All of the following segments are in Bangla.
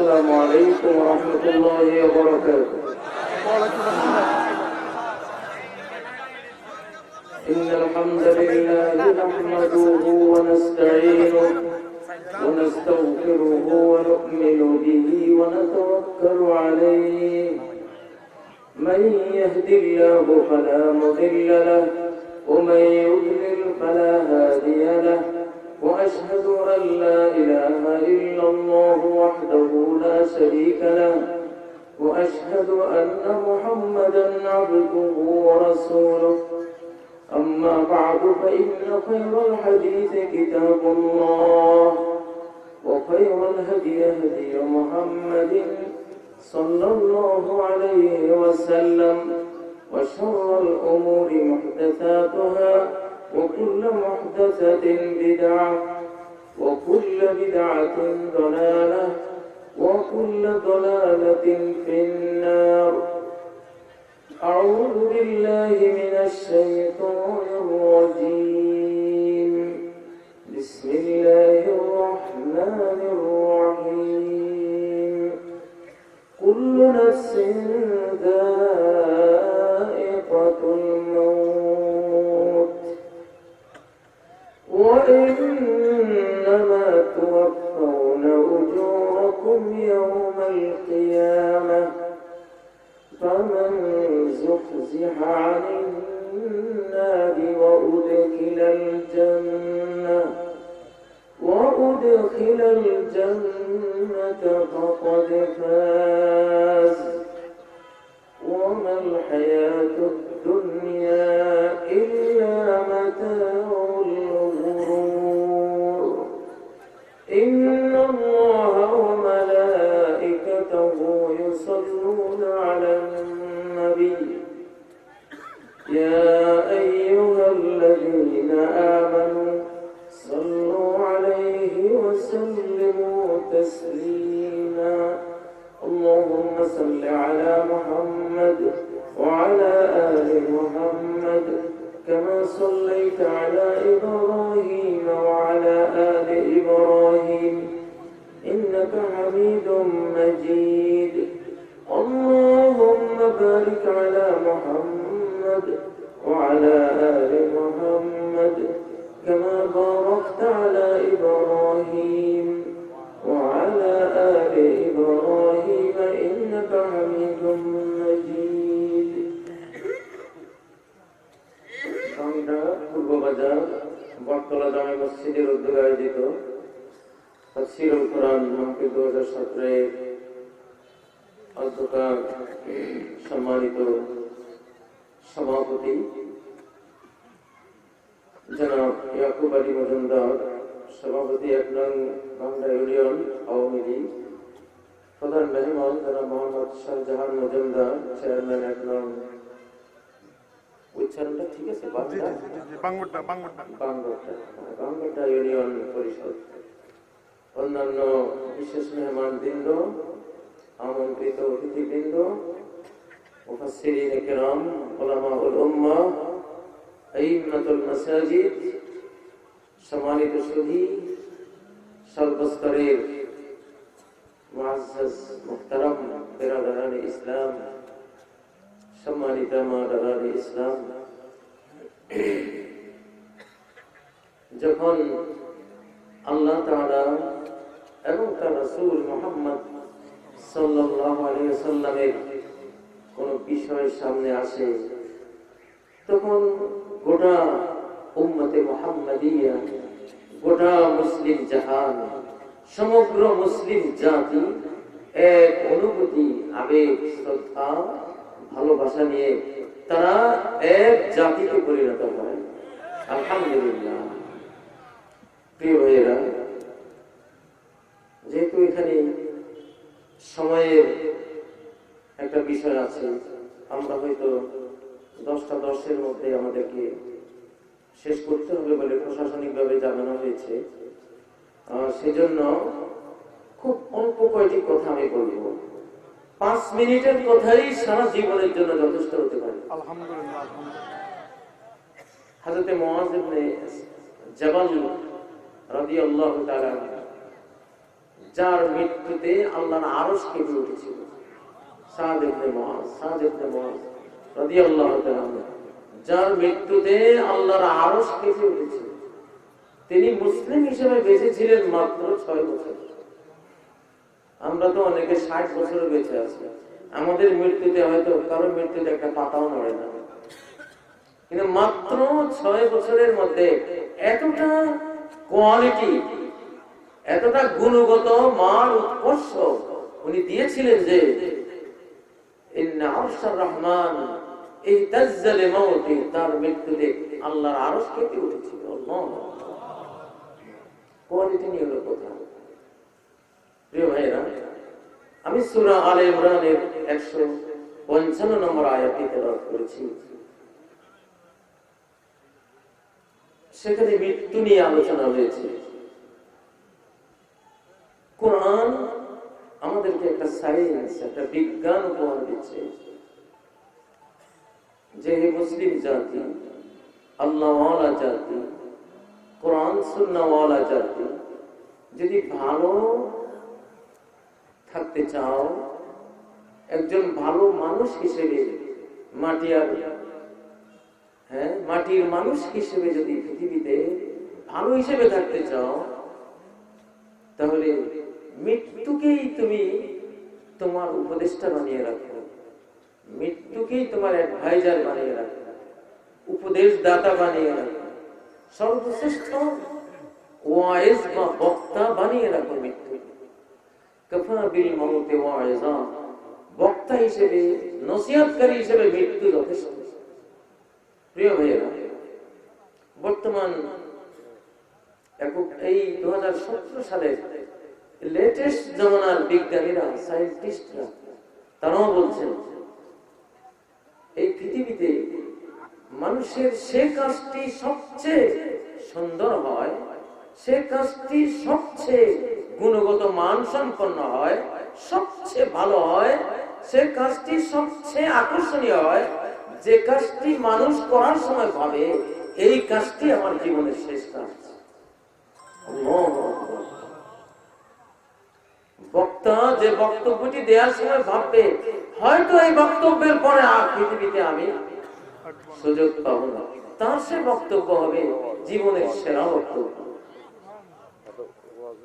السلام عليكم ورحمة الله وبركاته. إن الحمد لله نحمده ونستعينه ونستغفره ونؤمن به ونتوكل عليه. من يهد الله فلا مضل له ومن يضلل فلا هادي له. وأشهد أن لا إله إلا الله وحده لا شريك له. وأشهد أن محمدا عبده ورسوله. أما بعد فإن خير الحديث كتاب الله وخير الهدي هدي محمد صلى الله عليه وسلم. وشر الأمور محدثاتها وكل محدثة بدعة وكل بدعة ضلالة وكل ضلالة في النار. أعوذ بالله من الشيطان الرجيم. بسم الله الرحمن الرحيم. كل نفس ذائقة الموت وإنما توفون أجوركم يوم القيامة. فمن زحزح عن النار وأدخل الجنة فقد فاز. وما الحياة الدنيا إلا متاع الغرور. إن الله وملائكته يصلون على النبي يا أيها الذين آمنوا صلوا عليه وسلموا تسليما. اللهم صل على محمد وعلى آل محمد كما صليت على إبراهيم وعلى آل إبراهيم إنك حميد مجيد. اللهم بارك على محمد وعلى آل محمد كما باركت على إبراهيم وعلى آل إبراهيم إنك حميد مجيد. আমরা পূর্ববাজার বটতলা জামে মসজিদের উদ্যোগে আয়োজিত তাফসীরুল কোরআন মাহফিল 2017 অধ্যক্ষ সম্মানিত সভাপতি জনাব ইয়াকুব আলী মজুমদার, সভাপতি 1 নং বাংলা ইউনিয়ন আওয়ামী লীগ, প্রধান মেহমান জনাব মোহাম্মদ শাহজাহান মজুমদার, চেয়ারম্যান 1 নং, উচ্চারণটা ঠিক আছে? বাংলা ইউনিয়ন পরিষদ, অন্যান্য বিশেষ মেহমান বৃন্দ, আমন্ত্রিত অতিথিবৃন্দ, মুফাসসিরিন কিরাম, উলামাউল উম্মাহ, আইম্মাতুল মাসাজিদ, সম্মানিত সুধী, সর্বস্তরের মুআজ্জাজ মুহতারাম বিরাদারানে ইসলাম, সম্মানিত মাদারানে ইসলাম, যখন আল্লাহ তাআলা এবং তার রাসূল মুহাম্মদ সাল্লাল্লাহু আলাইহি ওয়াসাল্লামের কোন বিষয় সামনে আসে, তখন গোটা উম্মতে মুহাম্মাদিয়া, গোটা মুসলিম জাহান, সমগ্র মুসলিম জাতি এক অনুভূতি, আবেগ, শ্রদ্ধা, ভালোবাসা নিয়ে তারা এক জাতিকে পরিণত হয়। আলহামদুলিল্লাহ। প্রিয় ভাইয়েরা, যেহেতু এখানে সময়ের একটা বিষয় আছে, আমরা হয়তো 10:10 মধ্যে আমাদেরকে শেষ করতে হবে বলে প্রশাসনিকভাবে জানানো হয়েছে। সেজন্য খুব অল্প কয়েকটি কথা আমি বলবো। 5 মিনিটের কথাই সারা জীবনের জন্য যথেষ্ট হতে পারে। আলহামদুলিল্লাহ। হযরত মুআয ইবনে জাবাল রাদিয়াল্লাহু তাআলা যার মৃত্যুতে আল্লাহর আরশ কেঁপে উঠেছিল। সাদ ইবনে মুআজ রাদিয়াল্লাহু তাআলা, যার মৃত্যুতে আল্লাহর আরশ কেঁপে উঠেছিল। তিনি মুসলিম হিসেবে বেঁচে ছিলেন মাত্র 6 বছর। আমরা তো অনেকে 60 বছরে বেঁচে আছি। আমাদের মৃত্যুতে হয়তো কারো মৃত্যুতে একটা পাতাও নড়ে না, কিন্তু মাত্র 6 বছরের মধ্যে এতটা কোয়ালিটি, এতটা গুণগত মান উৎকর্ষ উনি দিয়েছিলেন যে ইন্না আরশার রহমান ইহতাজ্জা লিমাউতি, তার মৃত্যুতে আল্লাহর আরশ কেঁপে উঠেছিল। আল্লাহ, কোয়ালিটি নিয়ে হলো কথা। প্রিয় ভাইরা, আমি সূরা আলে ইমরানের 155 নম্বর আয়াতটি তেলাওয়াত করেছি। সেখানে মৃত্যু নিয়ে আলোচনা হয়েছে। কোরআন আমাদেরকে একটা সায়েন্স, একটা বিজ্ঞান উপহার দিচ্ছে যে হে মুসলিম জাতি, আল্লাহওয়ালা জাতি, কোরআন সুন্নাহওয়ালা জাতি, যদি ভালো থাকতে চাও, একজন ভালো মানুষ হিসেবে মাটির মানুষ হিসেবে যদি পৃথিবীতে ভালো হিসেবে থাকতে চাও, তাহলে মৃত্যুকেই তুমি তোমার উপদেষ্টা বানিয়ে রাখো, মৃত্যুকেই তোমার অ্যাডভাইজার বানিয়ে রাখো, উপদেশ দাতা বানিয়ে রাখো, সর্বশ্রেষ্ঠ ওয়াইজ বা বক্তা বানিয়ে রাখো মৃত্যু। কাফা বিল মাউতি ওয়াইজা, বক্তা হিসেবে, নসিহতকারী হিসেবে মৃত্যু যথেষ্ট। প্রিয় ভাইয়েরা, বর্তমান এই 2017 সালের লেটেস্ট জমানার বিজ্ঞানীরা, সায়েন্টিস্টরা, তারাও বলছেন এই পৃথিবীতে মানুষের সে কাজটি সবচেয়ে সুন্দর হয়, সে কাজটি সবচেয়ে গুণগত মান সম্পন্ন হয়, সবচেয়ে ভালো হয়, সে কাজটি সবচেয়ে আকর্ষণীয় হয়, যে কাজটি মানুষ করার সময় ভাবে এই কাজটি আমার জীবনের শেষ কাজ। বক্তা যে বক্তব্যটি দেওয়ার সময় ভাববে হয়তো এই বক্তব্যের পরে আর পৃথিবীতে আমি সুযোগ পাবো না, তার সে বক্তব্য হবে জীবনের সেরা বক্তব্য।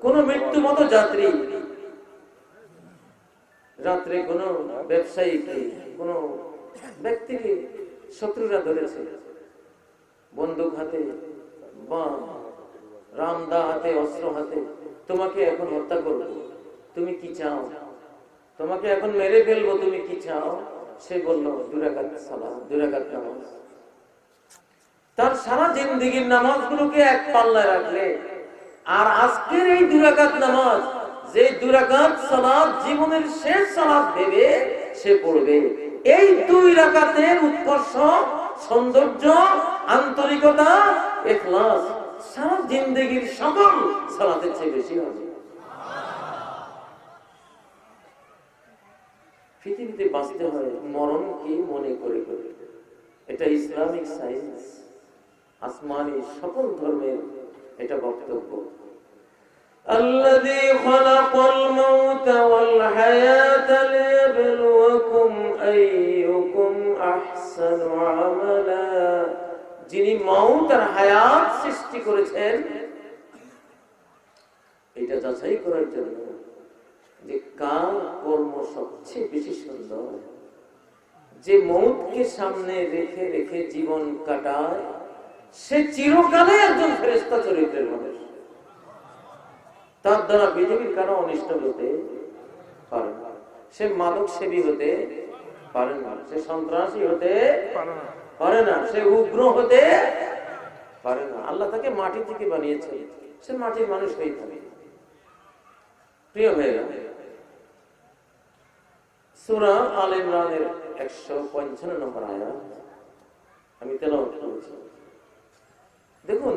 কোন মৃত্যুমত যাত্রী, রাত্রে কোন ব্যবসায়ীকে, কোন ব্যক্তিকে শত্রুরা ধরেছে, বন্দুক হাতে বা রামদা হাতে, অস্ত্র হাতে, তোমাকে এখন হত্যা করবো, তুমি কি চাও? তোমাকে এখন মেরে ফেলবো, তুমি কি চাও? সে বলল 2 রাকাত সালাত, 2 রাকাত নামাজ। তার সারা জিন্দেগীর নামাজগুলোকে এক পাল্লায় রাখলে আর আজকের এই 2 রাকাত নামাজ, যে 2 রাকাত সালাত জীবনের শেষ সালাত ভেবে সে পড়বে, এই 2 রাকাতের উৎকর্ষ, সৌন্দর্য, আন্তরিকতা, ইখলাস সারা জিন্দেগীর সকল সালাতের চেয়ে বেশি হবে। পৃথিবীতে বাঁচতে হয় মরণকে মনে করে করে। এটা ইসলামিক সায়েন্স, আসমানি সকল ধর্মের এটা বক্তব্য। আল্লাযী খালাকাল মাউতা ওয়াল হায়াতা লিয়াবলুয়াকুম আইয়ুকুম আহসানু আমালা, যিনি মউত আর হায়াত সৃষ্টি করেছেন এটা যাচাই করার জন্য যে কার কর্ম সবচেয়ে বেশি সুন্দর। যে মউতকে সামনে রেখে রেখে জীবন কাটায় সে চিরকালে একজন ফেরেশতা চরিত্রের মানুষ। তার দ্বারা পৃথিবীর কারো অনিষ্ট হতে পারে না, সে মাদক সেবী হতে পারে না, সে সন্ত্রাসী হতে পারে না, সে উগ্র হতে পারে না। আল্লাহ তাকে মাটি থেকে বানিয়েছে, সে মাটির মানুষ হয়ে থাকে। প্রিয় ভাইরা, সূরা আলে ইমরানের 155 নম্বর আয়াত আমি তেলাওয়াত করেছি। দেখুন,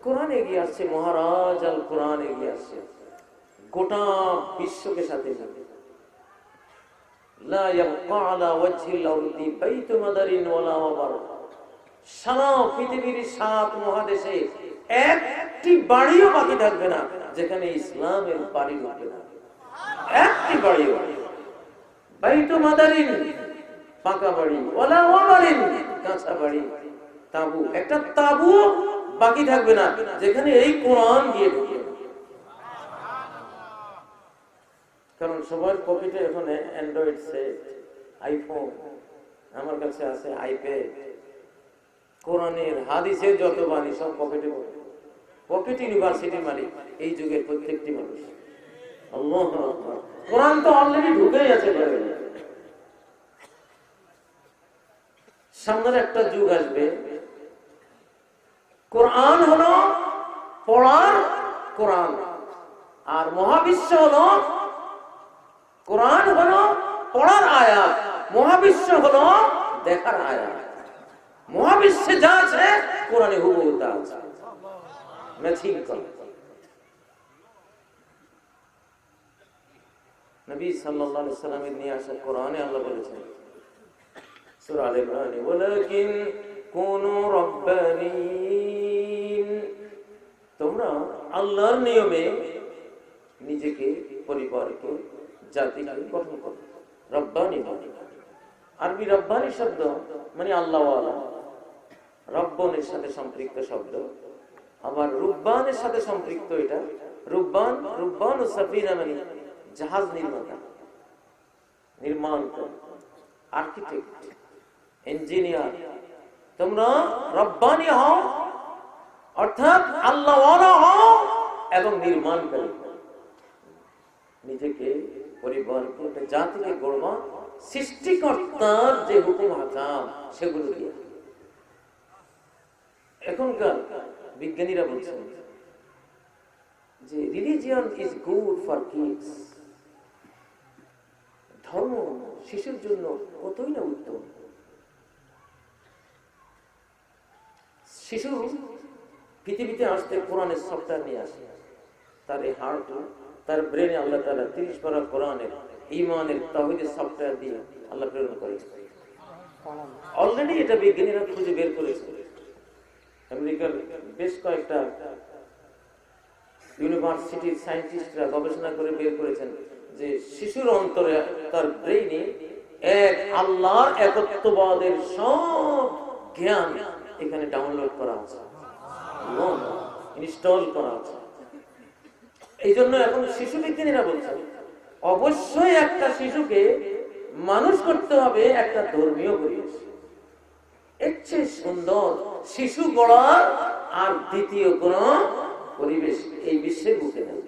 কোরআন এগিয়ে আসছে, মহারাজ আল কোরআন এগিয়ে আসছে গোটা বিশ্বকে সাথে সাথে। লা ইয়াবকা আলা ওয়াজহিল আরদি বাইতু মাদারিন ওয়ালা ওয়াবার, সারা পৃথিবীর 7 মহাদেশে একটি বাড়িও বাকি থাকবে না যেখানে ইসলামের বাড়ি উঠবে না। একটি বাড়িও বাইতু মাদারিন পাকা বাড়ি, ওয়ালা ওয়ামারিন কাঁচা বাড়ি, তাবু একটা তাবু বাকি থাকবে না যেখানে এই কোরআন গিয়ে ঢুকে। কারণ সবার পকেটে এখন অ্যান্ড্রয়েড সেট, আইফোন, আমার কাছে আছে আইপ্যাড, কোরআনের হাদিসের যত বাণী সব পকেটে পকেট ইউনিভার্সিটি মালিক এই যুগের প্রত্যেকটি মানুষ। আল্লাহু আকবার। কোরআন তো অলরেডি ঢুকেই আছে। সামনের একটা যুগ আসবে, কোরআন হলো পড়ার কোরআন, আর মহাবিশ্ব হলো কোরআন হলো পড়ার আয়াত, মহাবিশ্ব হলো দেখার আয়াত। মহাবিশ্বে যা আছে কোরআনে হুবহু তা আছে, ম্যাচিং করে। নবী সাল্লাল্লাহু আলাইহি সাল্লামের নিয়ে আসা কোরআনে আল্লাহ বলেছেন সূরা আলে ইমরানে, ওয়ালাকিন কুনু রাব্বানিন, তোমরা আল্লাহর নিয়মে নিজেকে, পরিবারকে, জাতিকে গঠন করো। রব্বানি, আরবি রব্বানি শব্দ মানে আল্লাহ ওয়ালা, রব্বনের সাথে সম্পৃক্ত শব্দ। আবার রুব্বানের সাথে সম্পৃক্ত এটা রুব্বান, রুব্বান ও সাফিনা মানে জাহাজ নির্মাতা, নির্মাণকারী, আর্কিটেক্ট, ইঞ্জিনিয়ার। তোমরা রব্বানি হও অর্থাৎ আল্লাহ ওয়ালা হও এবং নির্মাণকারী। নিজেকে, পরিবারকে, জাতিকে গড়বা সৃষ্টিকর্তার যে হুকুম হাকাম সেগুলো দিয়ে। এখনকার বিজ্ঞানীরা বলছেন যে religion is good for kids, ধর্ম শিশুর জন্য কতই না উত্তম। শিশু পৃথিবীতে আসতে কোরআনের সফটওয়্যার নিয়ে আসে, তার এই হার্ট, তার ব্রেনে আল্লাহ তাআলা 30 পারা কোরআনের ঈমানের তাওহীদের সফটওয়্যার দিয়ে আল্লাহ প্রেরণ করেছেন। অলরেডি এটা বিজ্ঞানীরা খুঁজে বের করেছে। আমেরিকার বেশ কয়েকটা ইউনিভার্সিটির সায়েন্টিস্টরা গবেষণা করে বের করেছেন যে শিশুর অন্তরে, তার ব্রেইনে এক আল্লাহর একত্ববাদের সব জ্ঞান এখানে ডাউনলোড করা আছে, ইনস্টল করা আছে। এই জন্য এখন শিশু বিজ্ঞানীরা বলছেন অবশ্যই একটা শিশুকে মানুষ করতে হবে একটা ধর্মীয় পরিবেশ। এর চেয়ে সুন্দর শিশু গড়ার আর দ্বিতীয় কোন পরিবেশ এই বিশ্বের বুকে নেই।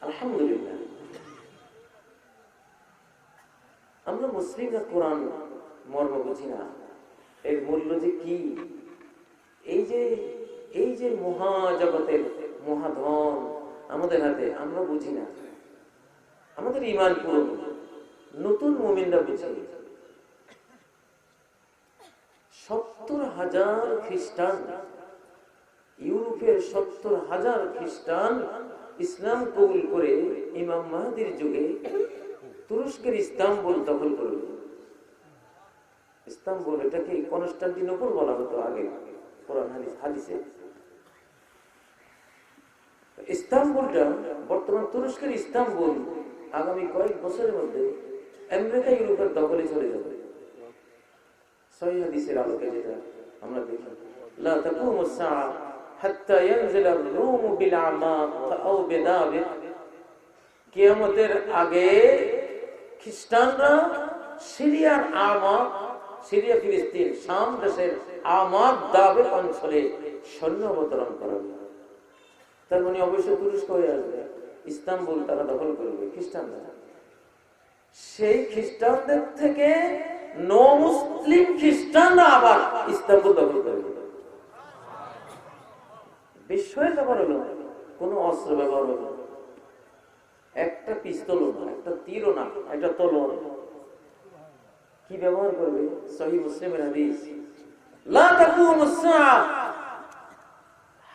আলহামদুলিল্লাহ, আমরা মুসলিমরা কোরআন মর্ম বুঝি না, এর মূল্য যে কি। এই যে মহাজগতের মহাধন আমাদের হাতে, আমরা বুঝি না। আমাদের ঈমান পুরনো, নতুন মুমিনরা বুঝি। 70,000 খ্রিস্টান, ইউরোপের 70,000 খ্রিস্টান ইসলাম কবুল করে ইমাম মাহদির যুগে তুরস্কের ইস্তাম্বুল দখল করবে। ইস্তাম্বুল, এটাকে কনস্টান্টিনোপল বলা হতো আগে কোরআন হাদিসে। ইস্তাম্বুলটা বর্তমান তুরস্কের ইস্তাম্বুল আগামী কয়েক বছরের মধ্যে আমেরিকা, ইউরোপের দখলে চলে যাবে। সহিহ হাদিসের আলোকে যেটা আমরা দেখি, লা তাকুমু সাআ হাত্তা ইয়ানজিল আর-রূম বিল আমাক আও বিদাবিক, কিয়ামতের আগে খ্রিস্টানরা সিরিয়ার আমাক, সিরিয়া, ফিলিস্তিন, শাম দেশের আমাক দাবিক অঞ্চলে সৈন্য অবতরণ করবে। তার মানে অবশ্যই তুরস্ক হয়ে আসবে, ইস্তাম্বুল তারা দখল করবে খ্রিস্টানরা। সেই খ্রিস্টানদের থেকে মুসলিম খ্রিস্টানরা আবার ইস্তাম্বুল দখল করবে। বিস্ময়ের ব্যাপার হলো কোনো অস্ত্র ব্যবহার হবে, একটা পিস্তলও না, একটা তীরও না, একটা তলোয়ার। কি ব্যবহার করবে? সহিহ মুসলিমের হাদিস, লা তাকুমুস সাআ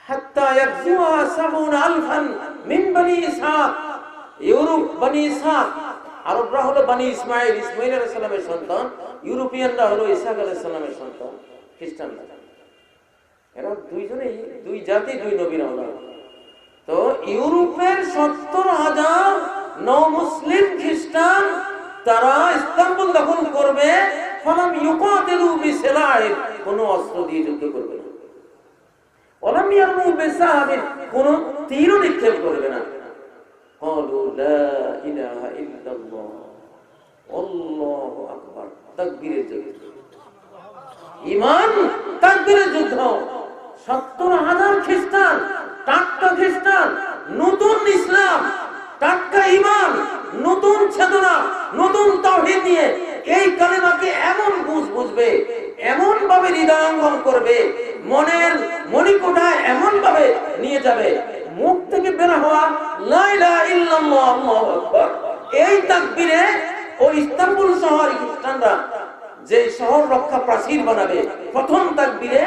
হাত্তা ইয়াগজুহা 70,000 মিন বনি ইসহাক। ইউরোপ, বনি ইসহাক, আরবরা হলো বনি ইসমাইল, ইসমাইল আলাইহিস সালামের সন্তান। ইউরোপিয়ানরা হলো ইসহাক আলাইহিস সালামের সন্তান, খ্রিস্টানরা। এরা দুইজনেই দুই জাতি, দুই নবীর আওলাদ। তো ইউরোপের 70,000 নও মুসলিম খ্রিস্টান তারা ইস্তাম্বুল দখল করবে, ফালাম ইউকাতিলু বিসিলাহিন, কোন অস্ত্র দিয়ে যুদ্ধ করবে না, ওয়ালাম ইয়ারমু বিসাহাবিন, কোন তীর নিক্ষেপ করবে না। ক্বালু লা ইলাহা ইল্লাল্লাহ, আল্লাহু আকবার, তাকবীরের যুদ্ধ, ঈমান তাকবীরের যুদ্ধ। ৭০,০০০ খ্রিস্টান, টাটকা খ্রিস্টান, নতুন ইসলাম, টাটকা ঈমান, নতুন চেতনা, নতুন তাওহীদ নিয়ে এই কালেমাকে এমন বুঝবে, এমন ভাবে হৃদয়ঙ্গম করবে, মনের মণিকোঠায় এমন ভাবে নিয়ে যাবে, মুখ থেকে বের হওয়া লা ইলাহা ইল্লাল্লাহ আল্লাহু আকবার, এই তাকবীরে ওই ইস্তাম্বুল শহর খ্রিস্টানরা যে শহর রক্ষা প্রাচীর বানাবে, প্রথম তাকবীরে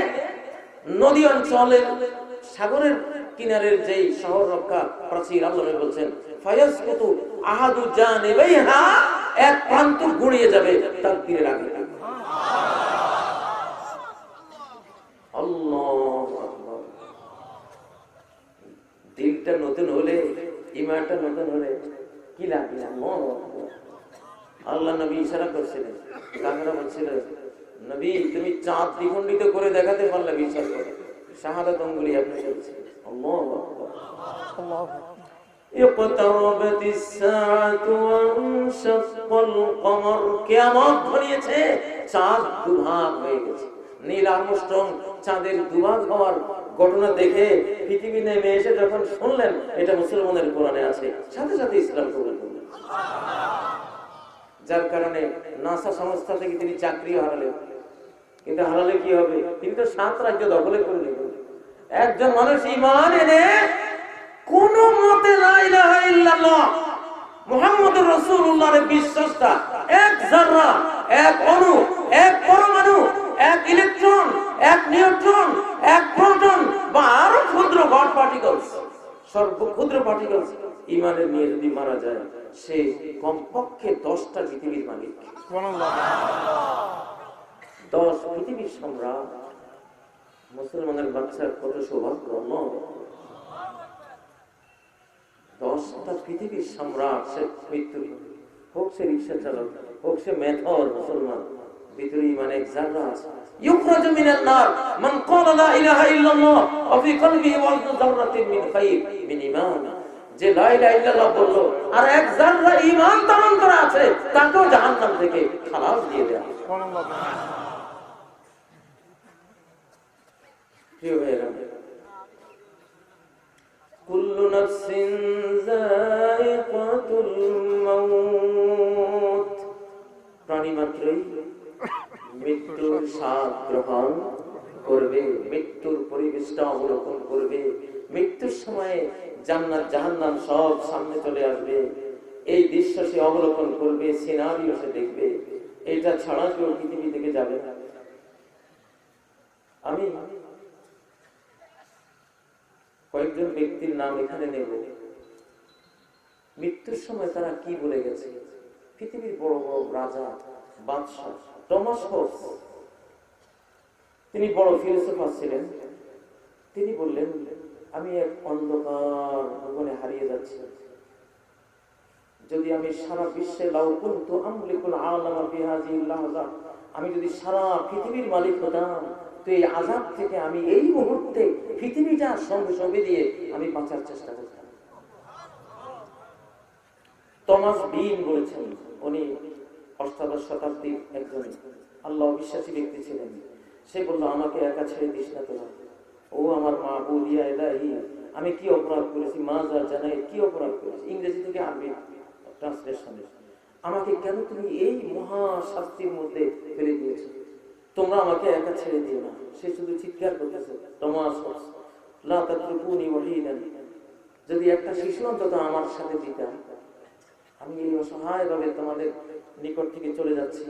নদী অঞ্চলের সাগরের কিনারের যেই শহর রক্ষা প্রাচীর, আল্লাহ বলছেন ফায়াসকুতু আহাদু জানিবাইহা, এক প্রান্ত গুড়িয়ে যাবে তাকবীরের আগে। আল্লাহু আকবার। দিলটা নতুন হলে, ঈমানটা নতুন হলে কি লাগে? আল্লাহ নবী ইশারা করছিলেন, কাফেররা বলছিল নবী তুমি চাঁদ দ্বিখণ্ডিত করে দেখাতে পারলে বিশ্বাস করো, শাহাদাত আঙ্গুলি আপনি বলছেন। আল্লাহু আকবার। আল্লাহু আকবার। ইকতারাবাতিস সাআতু ওয়ানশাক্কাল কমর, কিয়ামত ঘনিয়েছে, চাঁদ দুভাগ হয়ে গেছে। নীল আর্মস্ট্রং চাঁদের দুভাগ হওয়ার ঘটনা দেখে পৃথিবী নেমে এসে যখন শুনলেন এটা মুসলমানের কোরআনে আছে, সাথে সাথে ইসলাম কবুল করলেন। যার কারণে নাসা সংস্থা থেকে তিনি চাকরিও হারালেন। কিন্তু হারালে কি হবে? তিনি তো 7 রাজ্য দখলে করে নিলেন। একজন মানুষ ঈমান এনে কোন মতে লা ইলাহা ইল্লাল্লাহ মুহাম্মদুর রাসূলুল্লাহর বিশ্বাসটা এক যাররা, এক অণু, এক পরমাণু, এক ইলেকট্রন, এক নিউট্রন, এক প্রোটন বা আরো ক্ষুদ্র গড পার্টিকেলস, সর্বক্ষুদ্র পার্টিকেলস ঈমানের নিয়ে যদি মারা যায়, সে কমপক্ষে 10টা পৃথিবীর মালিক। সুবহানাল্লাহ। 10 পৃথিবীর সম্রাট। মুসলমানের বাচ্চার কত সৌভাগ্য! 10টা পৃথিবীর সম্রাট, সে মৃত্যু হোক, সে রিক্সা চালক হোক, সে মেথর, মুসলমান ভিতরে ঈমান এক যাররা আছে। ইউখরাজু মিনান নার মান ক্বালা লা ইলাহা ইল্লাল্লাহ ওয়া ফি কলবিহি ওয়াজনু যাররাতিন মিন খায়র মিন ঈমান, যে লা ইলাহা ইল্লাল্লাহ বলল আর এক যাররা ঈমান ধারণ করা আছে, তাকেও জাহান্নাম থেকে খালাস দিয়ে দেয়া হবে। সুবহানাল্লাহ। প্রিয় ভাইরা, কুল্লু নাফসিন যায়িকাতুল মাউত, প্রাণী মাত্রই মৃত্যুর স্বাদ গ্রহণ করবে, মৃত্যুর পরিবেশটা অবলোকন করবে। মৃত্যুর সময়ে জান্নাত জাহান্নাম সব সামনে চলে আসবে, এই দৃশ্য সে অবলোকন করবে, সিনারিও সে দেখবে। এটা ছাড়া কেউ পৃথিবী থেকে যাবে না। আমি কয়েকজন ব্যক্তির নাম এখানে নেব। মৃত্যুর সময় তারা কি বলে গেছে। পৃথিবীর বড় বড় রাজা, বাদশাহ টমাস হোবস, তিনি বড় ফিলোসোফার ছিলেন। তিনি বললেন, আমি এক অন্ধকার ভুবনে হারিয়ে যাচ্ছি। যদি আমি সারা বিশ্বে লাউ কুনতু আমলিকুল আলামা বিহাযিহিল লাহযা, আমি যদি সারা পৃথিবীর মালিক হতাম, তো এই আযাব থেকে আমি এই মুহূর্তে পৃথিবীটা সঙ্গে সঙ্গে দিয়ে আমি বাঁচার চেষ্টা করতাম। টমাস বিন বলেছেন, উনি 8শ শতাব্দীর একজন আল্লাহ বিশ্বাসী ব্যক্তি ছিলেন। সে বলল, আমাকে একা ছেড়ে দিস না তোরা, ও আমার মাবুদ ইয়া ইলাহি, আমি কি অপরাধ করেছি, মাজা জানাই কি অপরাধ করেছি। ইংরেজি থেকে আরবি ট্রান্সলেশনে, আমাকে কেন তুমি এই মহা শাস্তির মধ্যে ফেলে দিয়েছো, তোমরা আমাকে একা ছেড়ে দিও না। সে শুধু চিৎকার করতেছে, টমাস লা তাতরুকুনি ওয়াহিদান, যদি একটা শিশু অন্তত আমার সাথে দিতা, আমি এই অসহায় ভাবে তোমাদের নিকট থেকে চলে যাচ্ছি,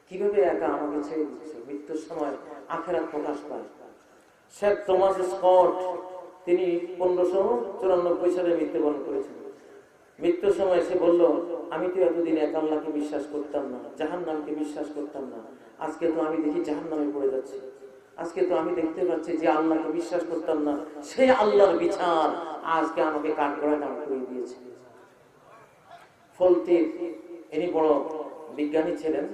কিভাবে একা আমাকে ছেড়ে দিচ্ছ। মৃত্যুর সময় আখিরাত প্রকাশ পায়। শেখ টমাস স্কট, তিনি 1594 সালে মৃত্যুবরণ করেছেন। মৃত্যুর সময় সে বলল, আমি তো এতদিন এক আল্লাহকে বিশ্বাস করতাম না, জাহান্নামকে বিশ্বাস করতাম না, আজকে তো আমি দেখি জাহান্নামে পড়ে যাচ্ছি। আজকে তো আমি দেখতে পাচ্ছি যে আল্লাহকে বিশ্বাস করতাম না, সেই আল্লাহর বিচার আজকে আমাকে কাঠগড়ায় দাঁড় করিয়ে দিয়েছে। ফলতির, ইনি বড় বিজ্ঞানী ছিলেন।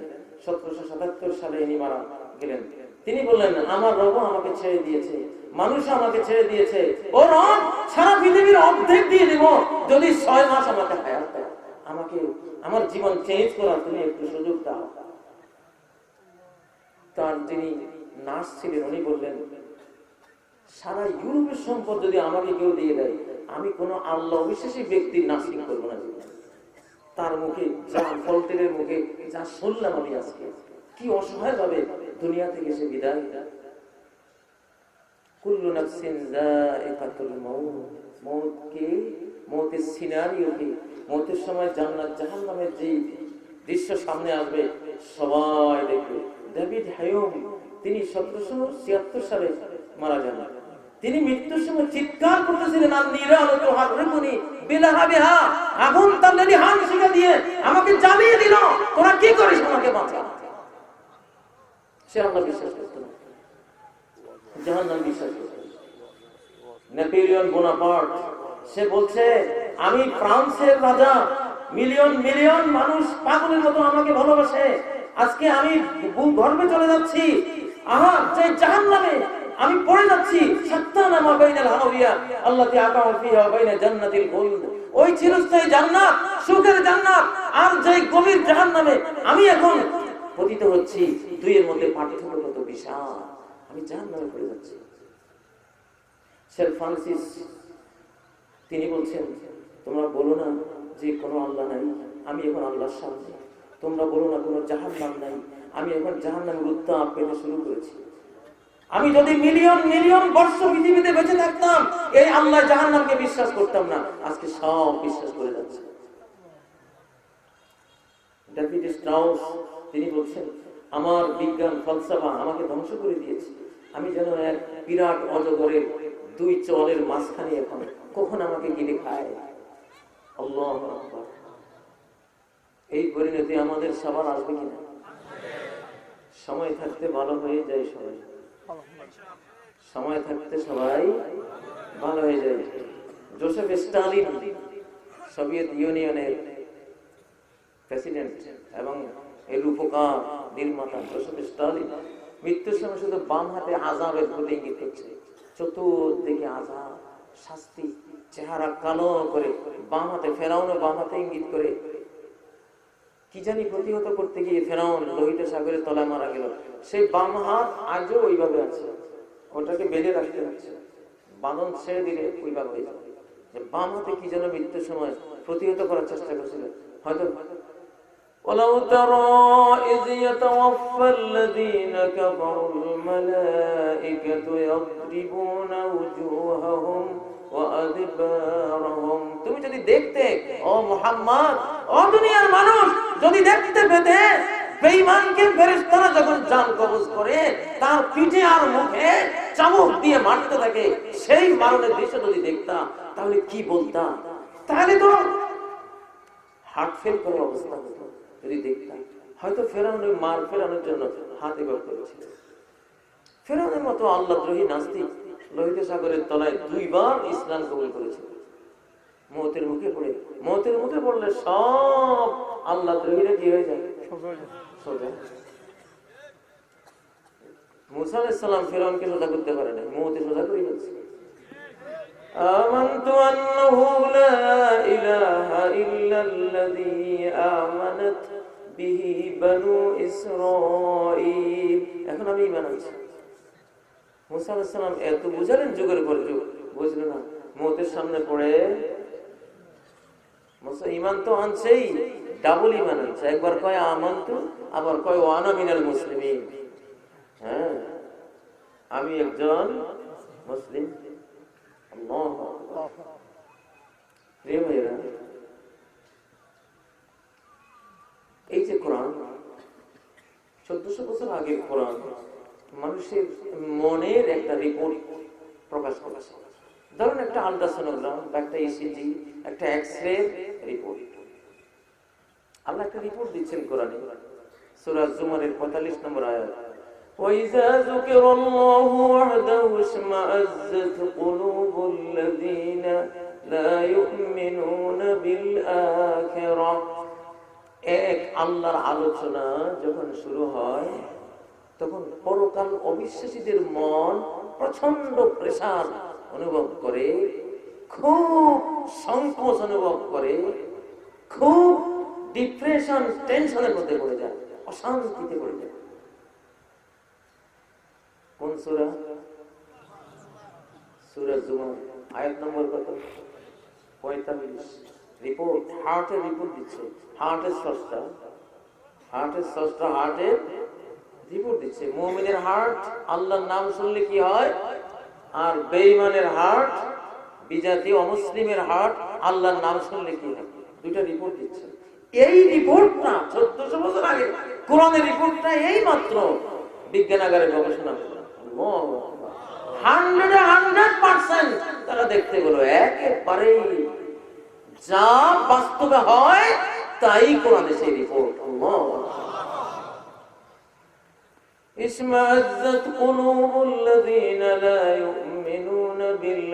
1777 সালে ইনি মারা গেলেন। তিনি বললেন, আমার রব আমাকে ছেড়ে দিয়েছে, মানুষ আমাকে ছেড়ে দিয়েছে, ও রব সারা পৃথিবীর অর্ধেক দিয়ে দেব যদি 6 মাস আমাকে হায়াত দেয়, আমাকে আমার জীবন চেঞ্জ করার তুমি একটু সুযোগ দাও। তার যিনি নার্স ছিলেন উনি বললেন, সারা ইউরোপের সম্পদ যদি আমাকে কেউ দিয়ে দেয়, আমি কোন আল্লাহ অবিশ্বাসী ব্যক্তির নার্সিং করবো না। তার মুখে যা, ফলতের মুখে যা শুনলাম আমি আজকে, কি অসহায় ভাবে দুনিয়া থেকে সে বিদায়। কুল্লু নাফসিন যায়িকাতুল মাউত, মওতকে, মওতের সিনারিওকে, মওতের সময় জান্নাত জাহান্নামের যে দৃশ্য সামনে আসবে সবাই দেখবে। ডেভিড হায়ুম, তিনি 1776 সালে মারা যান। তিনি মৃত্যুর সময় চিৎকার করতেছিলেন, আগুন তার হাত শিখা দিয়ে আমাকে জ্বালিয়ে দিল, তোরা কি করিস, আমাকে বাঁচা। সে আল্লাহ বিশ্বাস করত না, জাহান্নাম বিশ্বাস করত। নেপোলিয়ন বোনাপার্ট, সে বলছে, আমি ফ্রান্সের রাজা, মিলিয়ন মিলিয়ন মানুষ পাগলের মতো আমাকে ভালোবাসে, আজকে আমি গর্বে চলে যাচ্ছি, আহা যে জাহান্নামে আমি পড়ে যাচ্ছি, সাত্তানামা বাইনাল হাওিয়া আল্লাতী আকাউ ফিহা বাইনা জান্নাতিল খুলদ, ওই চিরস্থায়ী জান্নাত, সুখের জান্নাত, আর যে গভীর জাহান্নামে আমি এখন পতিত হচ্ছি, দুইয়ের মধ্যে পার্থক্য কত বিশাল, আমি জাহান্নামে পড়ে যাচ্ছি। সেন্ট ফ্রান্সিস তিনি বলছেন, তোমরা বলো না যে কোনো আল্লাহ নাই, আমি এখন আল্লাহর সামনে। তোমরা বলো না কোনো জাহান্নাম নাই, আমি এখন জাহান্নামের উত্তাপ পেতে শুরু করেছি। আমি যদি মিলিয়ন মিলিয়ন বর্ষ পৃথিবীতে বেঁচে থাকতাম, এই আল্লাহ জাহান্নামকে বিশ্বাস করতাম না, আজকে সব বিশ্বাস করে যাচ্ছে। ডেভিড স্ট্রাউস তিনি বলছেন, আমার বিজ্ঞান ফলসফা আমাকে ধ্বংস করে দিয়েছে, আমি যেন এক বিরাট অজগরের দুই চলের মাঝখানে এখন, কখন আমাকে গিলে খায়। আল্লাহু আকবার। এই পরিণতি আমাদের সবার আসবে কিনা? সময় থাকতে ভালো হয়ে যায় সবাই, সময় থাকতে সবাই ভালো হয়ে যায়। জোসেফ স্টালিন, সোভিয়েত ইউনিয়নের প্রেসিডেন্ট এবং এর রূপকার নির্মাতা জোসেফ স্টালিন, মৃত্যুর সময় শুধু বাম হাতে আযাবের প্রতি ইঙ্গিত করছে, চতুর্দিকে আযাব, শাস্তি, চেহারা কালো করে বাম হাতে, ফেরাউনও বাম হাতে ইঙ্গিত করে, কি জানি প্রতিহত করতে গিয়ে ফেরাউন লোহিত সাগরের তলায় মারা গেল, সেই বাম হাত আজও ওইভাবে আছে, ওটাকে বেঁধে রাখতে হচ্ছে, বাঁধন ছেড়ে দিলে ওইভাবে হয়ে যাবে। বাম হাতে কি যেন মৃত্যুর সময় প্রতিহত করার চেষ্টা করছিল, হয়তো। ولو ترى إذ يتوفى الذين كفروا الملائكة يضربون وجوههم وأدبارهم, তুমি যদি দেখতে ও মুহাম্মদ, ও দুনিয়ার মানুষ, যদি দেখতে পেতে বেঈমানকে ফেরেশতারা যখন জান কবজ করে তার পিঠে আর মুখে চাবুক দিয়ে মারতে থাকে, সেই মারণের দৃশ্য যদি দেখতা তাহলে কি বলতা? তাহলে তো হার্ট ফেল করার অবস্থা হতো যদি দেখতাম। হয়তো ফেরাউনের মার ফেরানোর জন্য হাত এবার করেছিল। ফেরাউনের মতো আল্লাহদ্রোহী নাস্তিক লোহিত সাগরের তলায় 2 বার ইসলাম কবুল করেছিল। মওতের মুখে পড়ে, মওতের মুখে পড়লে সব আল্লাহদ্রোহীরা কি হয়ে যায়? সোজা। মুসা আলাইহিস সালাম ফেরাউনকে সোজা করতে পারে না, মওতে সোজা করে ফেলছে। آمنت أنه لا إله إلا الذي آمنت به بنو إسرائيل, এখন আমি ঈমান আনছি। মুসা আলাইহিস সালাম এত বুঝালেন, যুগের পর যুগ বুঝলেন না, মওতের সামনে পড়ে মুসা ঈমান তো আনছেই, ডাবল ঈমান আনছে, একবার কয় আমানতু, আবার কয় ওয়ানা মিনাল মুসলিমিন, হ্যাঁ আমি একজন মুসলিম। এই যে কোরআন 1400 বছর আগে কোরআন মানুষের মনের একটা রিপোর্ট প্রকাশ করেছে। ধরুন একটা আলট্রাসোনোগ্রাম বা একটা ইসিজি, একটা এক্স-রে রিপোর্ট, আল্লাহ একটা রিপোর্ট দিচ্ছেন কোরআনে। সূরা জুমারের 45 নম্বর আয়াত, وإذا ذكر الله وحده اشمأزت قلوب الذين لا يؤمنون بالآخرة। এক আল্লাহর আলোচনা যখন শুরু হয় তখন পরকাল অবিশ্বাসীদের মন প্রচন্ড প্রেসার অনুভব করে, খুব সংকোচ অনুভব করে, খুব ডিপ্রেশন টেনশনের মধ্যে পড়ে যায়, অশান্তিতে পড়ে যায়। কোন সূরা? সূরা জুমার আয়াত নম্বর কত? 45। রিপোর্ট, হার্টের রিপোর্ট দিচ্ছে। হার্টের স্রষ্টা হার্টের রিপোর্ট দিচ্ছে। মুমিনের হার্ট আল্লাহর নাম শুনলে কি হয়, আর বেঈমানের হার্ট, বিজাতি অমুসলিমের হার্ট আল্লাহর নাম শুনলে কি হয়, দুইটা রিপোর্ট দিচ্ছে। এই রিপোর্টটা 1400 বছর আগে কোরআনের রিপোর্টটা এই মাত্র বিজ্ঞানাগারে গবেষণা করে 100% তারা দেখতে গেল একেবারে যা বাস্তবে হয় তাই কোরআনে সেই রিপোর্ট। ইসমাজ্জাত কুলুবুল লাযিনা লা ইউমিনুনা বিল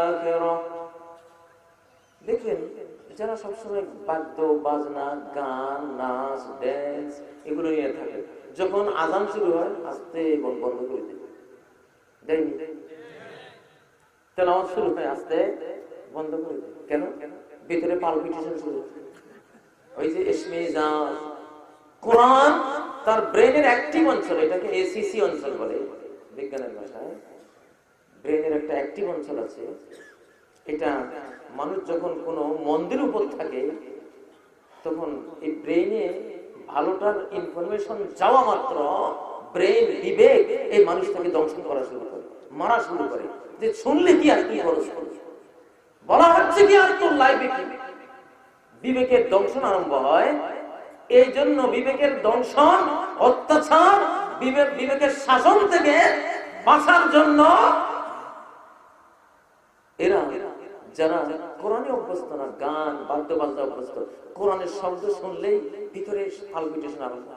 আখিরাহ। দেখেন যারা সবসময় বাদ্য বাজনা, গান, নাচ, ড্যান্স এগুলো নিয়ে থাকে, যখন আজান শুরু হয় আস্তে বন্ধ করে দেবে, দেয়নি? তেলাওয়াত শুরু হয় আস্তে বন্ধ করে দেবে। কেন? ভিতরে পালপিটেশন শুরু হয়। ওই যে ইসমিজাজ, কোরআন তার ব্রেনের অ্যাক্টিভ অঞ্চল, এটাকে এসিসি অঞ্চল বলে বিজ্ঞানের ভাষায়। ব্রেনের একটা অ্যাক্টিভ অঞ্চল আছে, এটা মানুষ যখন কোনো মন্দির উপর থাকে তখন এই ব্রেনে ভালোটার ইনফরমেশন যাওয়া মাত্র ব্রেন, বিবেক এই মানুষটাকে দংশন করা শুরু করে, মারা শুরু করে, যে শুনলে কি আর কি খরচ করবে, বলা হচ্ছে কি আর তোর লাইফে কি। বিবেকের দংশন আরম্ভ হয়। এই জন্য বিবেকের দংশন, অত্যাচার, বিবেকের শাসন থেকে বাঁচার জন্য এরা যারা কোরআনে অভ্যস্ত না, গান বাদ্য বাজনা অভ্যস্ত, কোরআনের শব্দ শুনলেই ভিতরে পালপিটেশন আরম্ভ,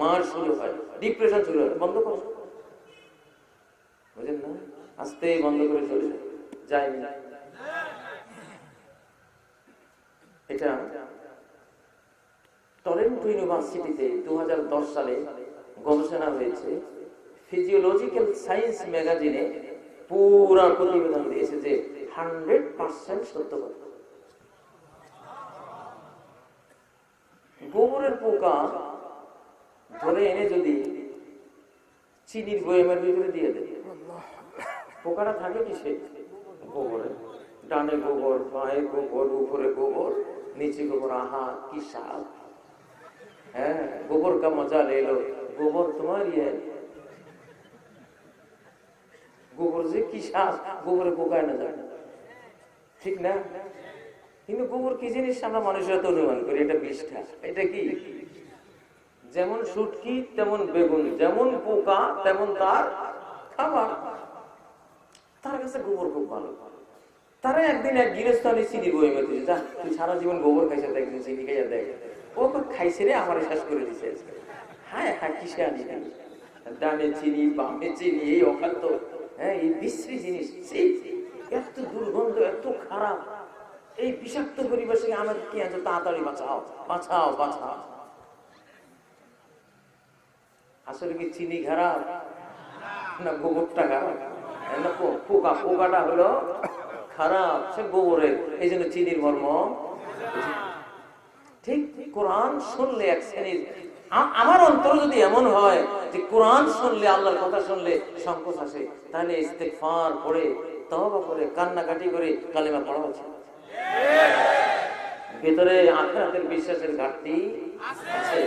মার শুরু হয়, ডিপ্রেশন শুরু হয়। বন্ধ করো, বুঝলেন না? আস্তে বন্ধ করে চলে যায় না। এটা টরন্টো ইউনিভার্সিটিতে 2010 সালে গবেষণা হয়েছে। ফিজিওলজিক্যাল সায়েন্স ম্যাগাজিনে পুরা প্রতিবেদন দিয়েছে যে 100% সত্য কথা। গোবরের পোকা ধরে এনে যদি চিনির বয়ামের ভিতরে দিয়ে দেয়, পোকাটা থাকে কিসে? গোবরে। ডানে গোবর, বাঁয়ে গোবর, উপরে গোবর, নিচে গোবর। আহা কি স্বাদ! হ্যাঁ, গোবর কা মজা লে লো, গোবর তোমার ইয়ে। গোবর যে কি স্বাদ, গোবরে পোকায় না যায়, ঠিক না? কিন্তু গোবর কি জিনিস আমরা মানুষরা তো অনুমান করি এটা বিষ্ঠা। এটা কি? যেমন শুটকি তেমন বেগুন, যেমন পোকা তেমন তার খাবার। তার কাছে গোবর খুব ভালো। তারা একদিন এক গৃহস্থানে চিনি বয়ে মেতেছে, যা তুই সারা জীবন গোবর খাইছে, একদিন চিনি খাইয়া দেখ। ও খাইছে রে, আমার শেষ করে দিছে। হ্যাঁ হ্যাঁ, কিসে আনি ডানে চিনি বামে চিনি, এই অখাদ্য, হ্যাঁ এই বিশ্রী জিনিস, এত দুর্গন্ধ, এত খারাপ, এই বিষাক্ত পরিবেশে আমার কি আছে? তাড়াতাড়ি বাঁচাও বাঁচাও বাঁচাও। আসলে কি চিনি খারাপ না গোবরটা খারাপ? পোকা, পোকাটা হলো খারাপ, সে গোবরের, এই জন্য চিনির মর্ম। ঠিক কোরআন শুনলে এক শ্রেণীর, আমার অন্তর যদি এমন হয় যে কোরআন শুনলে, আল্লাহর কথা শুনলে সংকোচ আসে, তাহলে ইস্তেগফার করে, তওবা করে, কান্নাকাটি করে কালেমা পড়া উচিত। ভিতরে আখিরাতের বিশ্বাসের ঘাটতি আছে।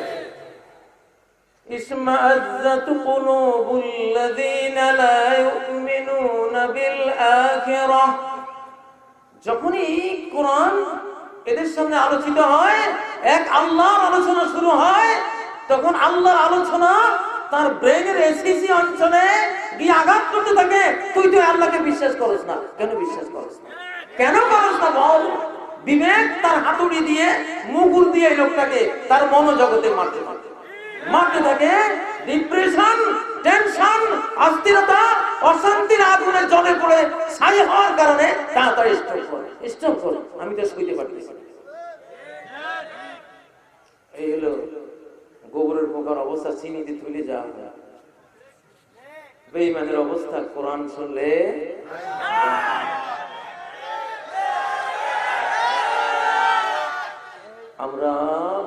ইসমাজ্জাত কুলুবুল লাযিনা লা ইউমিনুনা বিল আখিরাহ। যখনই কোরআন এদের সামনে আলোচিত হয়, এক আল্লাহর আলোচনা শুরু হয়, তখন আল্লাহর আলোচনা তার ব্রেনের এসিসি অঞ্চলে গিয়ে আঘাত করতে থাকে। তুই তো আল্লাহকে বিশ্বাস করিস না, কেন বিশ্বাস করিস না? কেন করিস না বল? বিবেক তার হাতুড়ি দিয়ে, মুগুর দিয়ে লোকটাকে তার মনোজগতে মারতে থাকে, মারতে থাকে, ডিপ্রেশন, টেনশন, অস্থিরতা, অশান্তির আগুনে জ্বলে পড়ে ছাই হওয়ার কারণে তাড়াতাড়ি স্ট্রোক করে। আমি তো শুইতে পারতেছি। এই হলো গোবরের পোকার অবস্থা, চিনিতে তুলে যাওয়া হয়। বেঈমানের অবস্থা কোরআন শুনলে। আমরা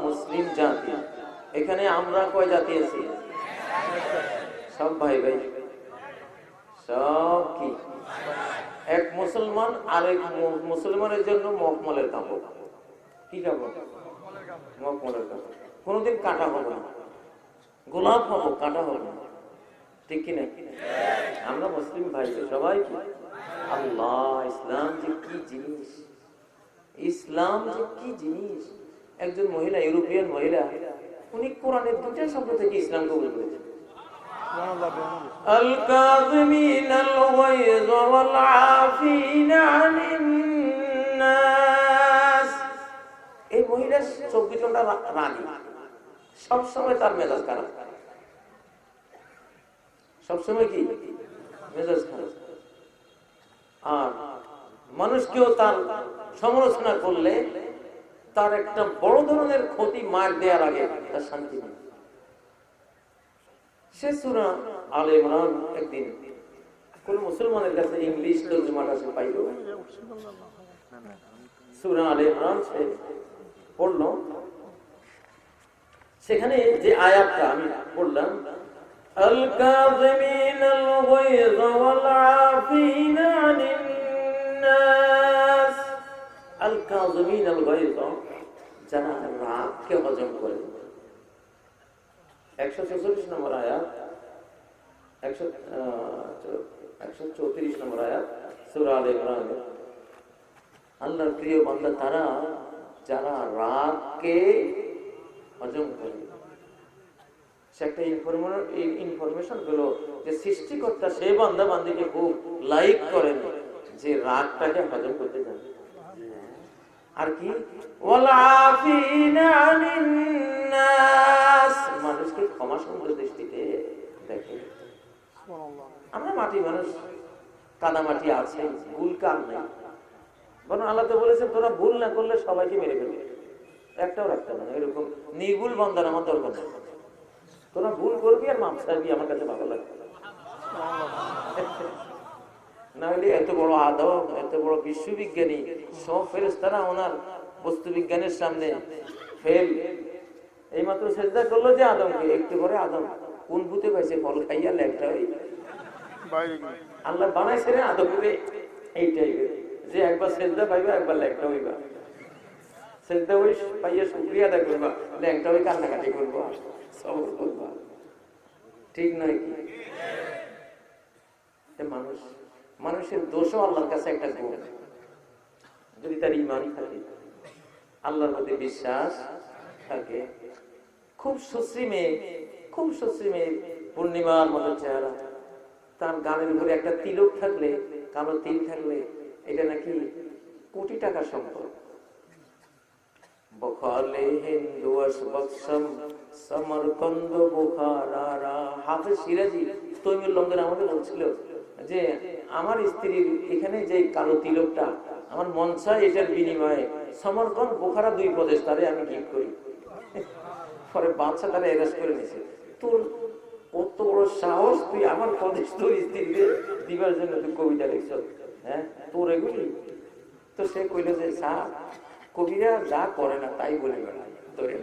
মুসলিম জাতি, এখানে আমরা কয় জাতি আছি? সব ভাই ভাই, সব কি এক মুসলমান আরেক মুসলমানের জন্য মখমলের কাপড়। কি কাপড়? মখমলের কাপড়। কোনোদিন কাটা হবে না, গোলাপ হবো, কাটা হবে না, ঠিক কিনা? আমরা মুসলিম ভাই সবাই কি? আল্লাহ, ইসলাম যে কি জিনিস, ইসলাম যে কি জিনিস। একজন মহিলা, ইউরোপিয়ান মহিলা, উনি কোরআনের দুটো শব্দ থেকে ইসলাম কবুল করেছেন। আল কাযিমিনাল গায়য ওয়াল আফিনা আনিন নাস। এই মহিলা 24 ঘন্টা রানী, সবসময় তার মেজাজ খারাপ, সবসময় কি মেজাজ খারাপ। আর মানুষকেও তার সমালোচনা করলে তার একটা বড় ধরনের ক্ষতি মার দেওয়ার আগে তার শান্তি নেই। সে সূরা আলে ইমরান একদিন কোন মুসলমানের কাছে ইংলিশ তরজমাটা সে পাইল, সূরা আলে ইমরান সে পড়ল। সেখানে যে আয়াতটা আমি পড়লাম, আল কাযিমিনাল গায়য ওয়াল আফিনা আনিন নাস। আল কাযিমিনাল গায়য, যারা রাগকে হজম করে। 146 নম্বর আয়াত, 134 নম্বর আয়াত সূরা আলে ইমরান। আল্লাহর প্রিয় বান্দা তারা যারা রাগকে হজম করে। সে একটা ইনফরমেশন পেলো যে সৃষ্টিকর্তা সে বান্দা বান্দিকে খুব লাইক করেন যে রাগটাকে হজম করতে জানে। আর কি? ওয়াল আফিনা আনিন নাস, মানুষকে ক্ষমা সুন্দর দৃষ্টিতে দেখে। আমরা মাটি মানুষ, কাদা মাটি আছে, ভুল কার নেই। বরং আল্লাহ তো বলেছেন তোরা ভুল না করলে সবাইকে মেরে ফেলবে, একটাও রাখতে না। এরকম নির্ভুল বান্দার আমার দরকার নেই। তোরা ভুল করবি আর মাপ চাইবি, আমার কাছে ভালো লাগবে না। হলে এত বড় আদম, এত বড় বিশ্ববিজ্ঞানী, সব ফেরেশতারা ওনার বস্তু বিজ্ঞানের সামনে ফেল। এই মাত্র সেজদা করলো যে আদমকে, একটু করে আদম কোন ভূতে পাইছে ফল খাইয়া লেখটা হই। আল্লাহ বানাইছে রে আদমকে এই টাইপের, যে একবার সেজদা পাইবা, একবার লেখটা হইবা। সেজদা হই পাইয়া শুকরিয়া আদায় করবা, লেখটা হই কান্নাকাটি করবো, সবর করবা, ঠিক নয় কি? মানুষ, মানুষের দোষও আল্লাহর কাছে একটা গুণ। যদি তার ঈমান থাকে, আল্লাহর প্রতি বিশ্বাস থাকে, খুব সুশ্রী মেয়ে, খুব সুশ্রী মেয়ে, পূর্ণিমার মতো চেহারা, তার গানের উপরে একটা তিলক থাকলে, কালো তিল থাকলে, এটা নাকি কোটি টাকার সম্পদ। বখালে হিন্দু আসবৎসম সমরকন্দ বুখারা। হাফেজ সিরাজি তৈমুর লঙ্গের আমাকে বলছিল যে আমার স্ত্রীর এখানে যে কালো তিলকটা আমার মন চায় এটার বিনিময়ে সমরকন্দ বুখারা 2 প্রদেশ তারে আমি গিফট করি। পরে বাচ্চা তারা এরেস্ট করে নিয়েছে। তোর কত বড় সাহস, তুই আমার প্রদেশ তোর স্ত্রীকে দিবার জন্য তুই কবিতা লিখছ? হ্যাঁ, তোর এগুলি তো। সে কইল যে স্যার, কবিরা যা করে না তাই বলে বেড়ায়, ধরে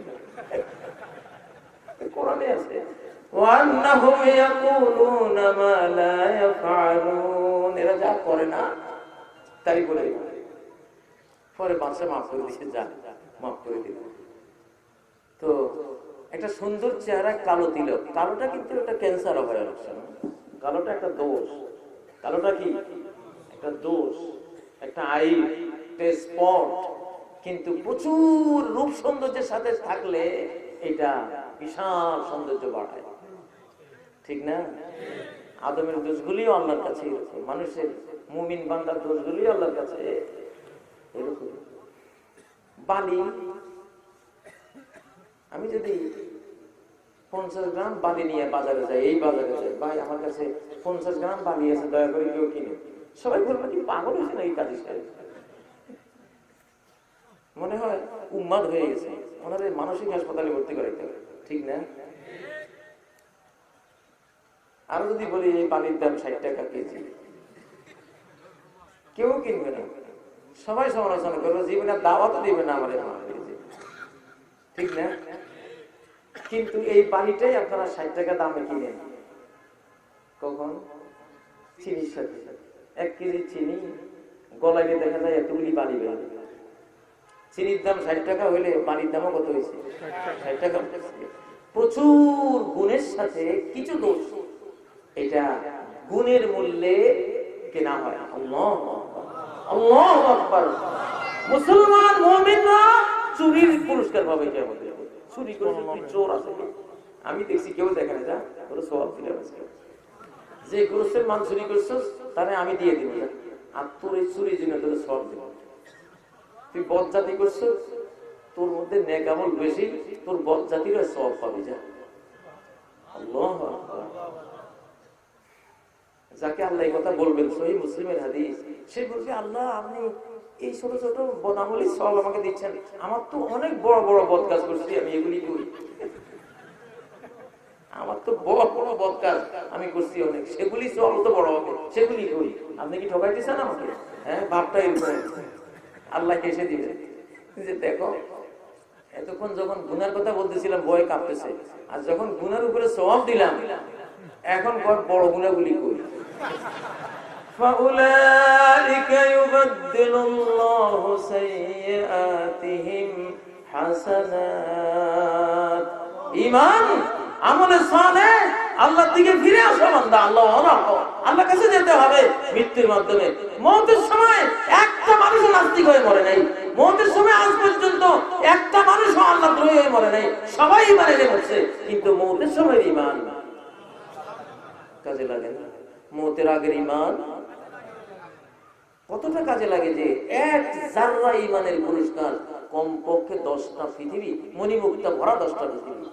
কোরআনে আছে ওয়ান্নাহুম ইয়াকুলুনা মা লা ইয়াফআলুন, এরা যা করে না তাই বলে বেড়ায়। পরে বাচ্চা মাফ করে দিয়েছে, যা মাফ করে দিল। তো একটা সুন্দর চেহারা, কালো তিলক। কালোটা কিন্তু একটা ক্যান্সার হয় অনেক সময়। কালোটা একটা দোষ। কালোটা কি একটা দোষ, একটা আই, একটা স্পট। কিন্তু প্রচুর রূপ সৌন্দর্যের সাথে থাকলে এটা বিশাল সৌন্দর্য বাড়ায়, ঠিক না? আদমের দোষগুলিও আল্লাহর কাছে এরকম, মানুষের মুমিন বান্দার দোষগুলিও আল্লাহর কাছে এরকম। বালি, আমি যদি 50 গ্রাম বালি নিয়ে বাজারে যায়, এই বাজারে যায়, ভাই আমার কাছে 50 গ্রাম বালি আছে, দয়া করে কেউ কিনে। সবাই বলবে কি পাগল হয়েছে না এই কাজী সাহেব, মনে হয় উন্মাদ হয়ে গেছে, ওনাদের মানসিক হাসপাতালে ভর্তি করাইতে হবে, ঠিক না? আরো যদি বলি এই বালির দাম 60 টাকা কেজি, কেউ কিনবে না, সবাই সমালোচনা করবে, জীবনে দাওয়াতও দিবে না আমার, ঠিক না? কিন্তু এই বালিটাই আপনারা 60 টাকা দামে কিনেন, কখন? চিনির সাথে 1 কেজি চিনি গলাইলে দেখা যায় এতগুলি বালি বেরোবে। চিনির দাম 60 টাকা হইলে বালির দামও কত হয়েছে? 60 টাকা। প্রচুর গুণের সাথে কিছু দোষ, এটা গুণের মূল্যে কেনা হয়। আল্লাহু আকবার, আল্লাহু আকবার। মুসলমান মুমিনরা চুরির পুরস্কার পাবে কিয়ামতে। চুরি করছে তুই চোর আছে, আমি দেখছি কেউ দেখে না, যা ওরা সওয়াব দিলে যে গোরস্তের মান চুরি করছিস তারে আমি দিয়ে দিব, আর তোর এই চুরির জন্য তোর সওয়াব দিব। তুই বদজাতি করছিস, তোর মধ্যে নেক আমল বেশি, তোর বদজাতিরও সওয়াব পাবি, যা। আল্লাহু আকবার। যাকে আল্লাহ এই কথা বলবেন, সহিহ মুসলিমের হাদিস, সে বলবে আল্লাহ আপনি এই ছোট ছোট বদামলি সওয়াব আমাকে দিচ্ছেন, আমার তো অনেক বড় বড় বদ কাজ করছি, আমি এগুলি করি, আমার তো বড় বড় বদ কাজ আমি করছি অনেক, সেগুলি সওয়াব তো বড় হবে, সেগুলি করি। আপনি কি ঠকাইতেছেন আমাকে? হ্যাঁ, ভাবটা এরকম। আল্লাহ এসে দিবে যে দেখো এতক্ষণ যখন গুনার কথা বলতেছিলাম ভয় কাঁপতেছে, আর যখন গুনার উপরে সওয়াব দিলাম এখন বড় গুনাহগুলি করি। فَأُولَئِكَ يُبَدِّلُ اللَّهُ سَيِّئَاتِهِمْ حَسَنَاتٍ। ঈমান আমলে সালেহ আল্লাহর দিকে ফিরে আসো বান্দা, আল্লাহর কাছে যেতে হবে মৃত্যুর মাধ্যমে। মওতের সময় একটা মানুষ নাস্তিক হয়ে মরে নাই, মওতের সময় আজ পর্যন্ত একটা মানুষও আল্লাহ দ্রোহী হয়ে মরে নাই, সবাই ঈমানে মরছে। কিন্তু মওতের সময় ঈমান কাজে লাগে না। মওতের আগের ঈমান কতটা কাজে লাগে যে এক জাররা ঈমানের পুরস্কার কমপক্ষে 10টা পৃথিবী, মণিমুক্তা ভরা 10টা পৃথিবী,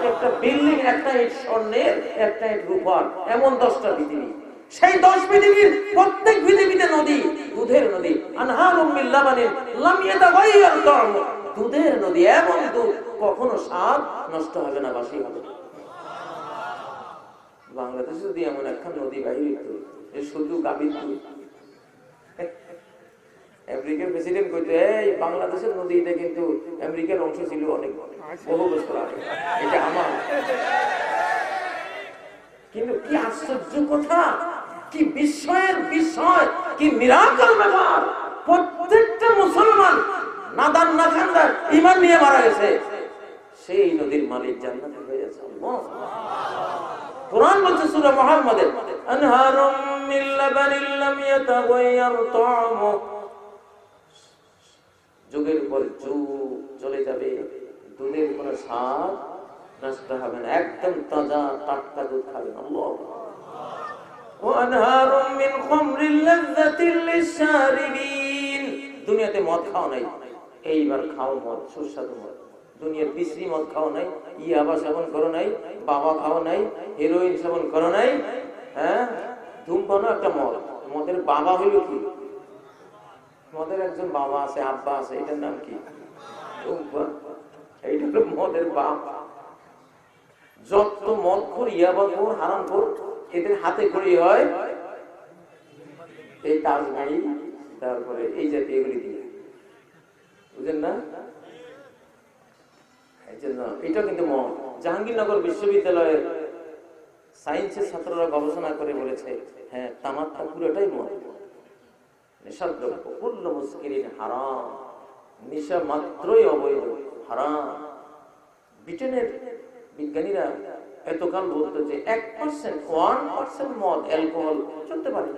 একটা বিল্ডিং, একটা ইট স্বর্ণের, একটা ইট রূপার, এমন 10টা পৃথিবী। সেই 10 পৃথিবীর প্রত্যেক পৃথিবীতে নদী, দুধের নদী, আনহারুম মিন লাবানিন লাম ইয়াতাগায়্যার তা'মু, দুধের নদী, এমন দুধ কখনো স্বাদ নষ্ট হবে না, বাসি হবে না। বাংলাদেশে যদি এমন একটা নদী বাইরে হতো যে শুধু গাভীর দুধ, আমেরিকার প্রেসিডেন্ট কইতো এই বাংলাদেশের নদীটা কিন্তু আমেরিকার অংশ ছিল অনেক বহু বছর আগে, এটা আমার। কিন্তু কি আশ্চর্য কথা, কি বিস্ময়ের বিষয়, কি মিরাকল ব্যাপার, প্রত্যেকটা মুসলমান নাদান না খানদার ঈমান নিয়ে মারা গেছে, সেই নদীর মালিক জান্নাতে হয়ে গেছে। আল্লাহ কুরআন বলছে সূরা মুহাম্মাদে, আনহারুম মিন লাবানিন লাম ইয়াতাগায়্যার তা'মু, যুগের পর যুগ চলে যাবে, দুধের কোনো স্বাদ নষ্ট হবে না, একদম তাজা টাটকা দুধ খাবেন। আল্লাহ। ওয়া আনহারুম মিন খামরিল লাযযাতিল লিশ-শারিবিন, দুনিয়াতে মদ খাও নাই, এইবার খাও মদ, সুস্বাদু মদ। দুনিয়ার বিশ্রী মদ খাও নাই, ইয়াবা সেবন করো নাই, বাবা খাও নাই, হেরোইন সেবন করো নাই, হ্যাঁ, ধূমপানও একটা মদ। মদের বাবা হইল কি? মদের একজন বাবা আছে, আব্বা আছে, এটার নাম কি? এইটা হলো মদের বাপ। যত মদখোর, ইয়াবাখোর, হারামখোর, এদের হাতে খড়ি হয় এই তাজ গাড়ি, তারপরে এই জাতীয় এগুলি দিয়ে, বুঝলেন না? এটা কিন্তু মদ। জাহাঙ্গীরনগর বিশ্ববিদ্যালয়ের সায়েন্সের ছাত্ররা গবেষণা করে বলেছে, হ্যাঁ, তামাকটা পুরোটাই মদ, নেশাদ্রব্য, কুল্লু মুসকিরিন হারাম, নেশা মাত্রই অবৈধ, হারাম। ব্রিটেনের বিজ্ঞানীরা এতকাল বলতো যে 1% মদ, অ্যালকোহল চলতে পারে।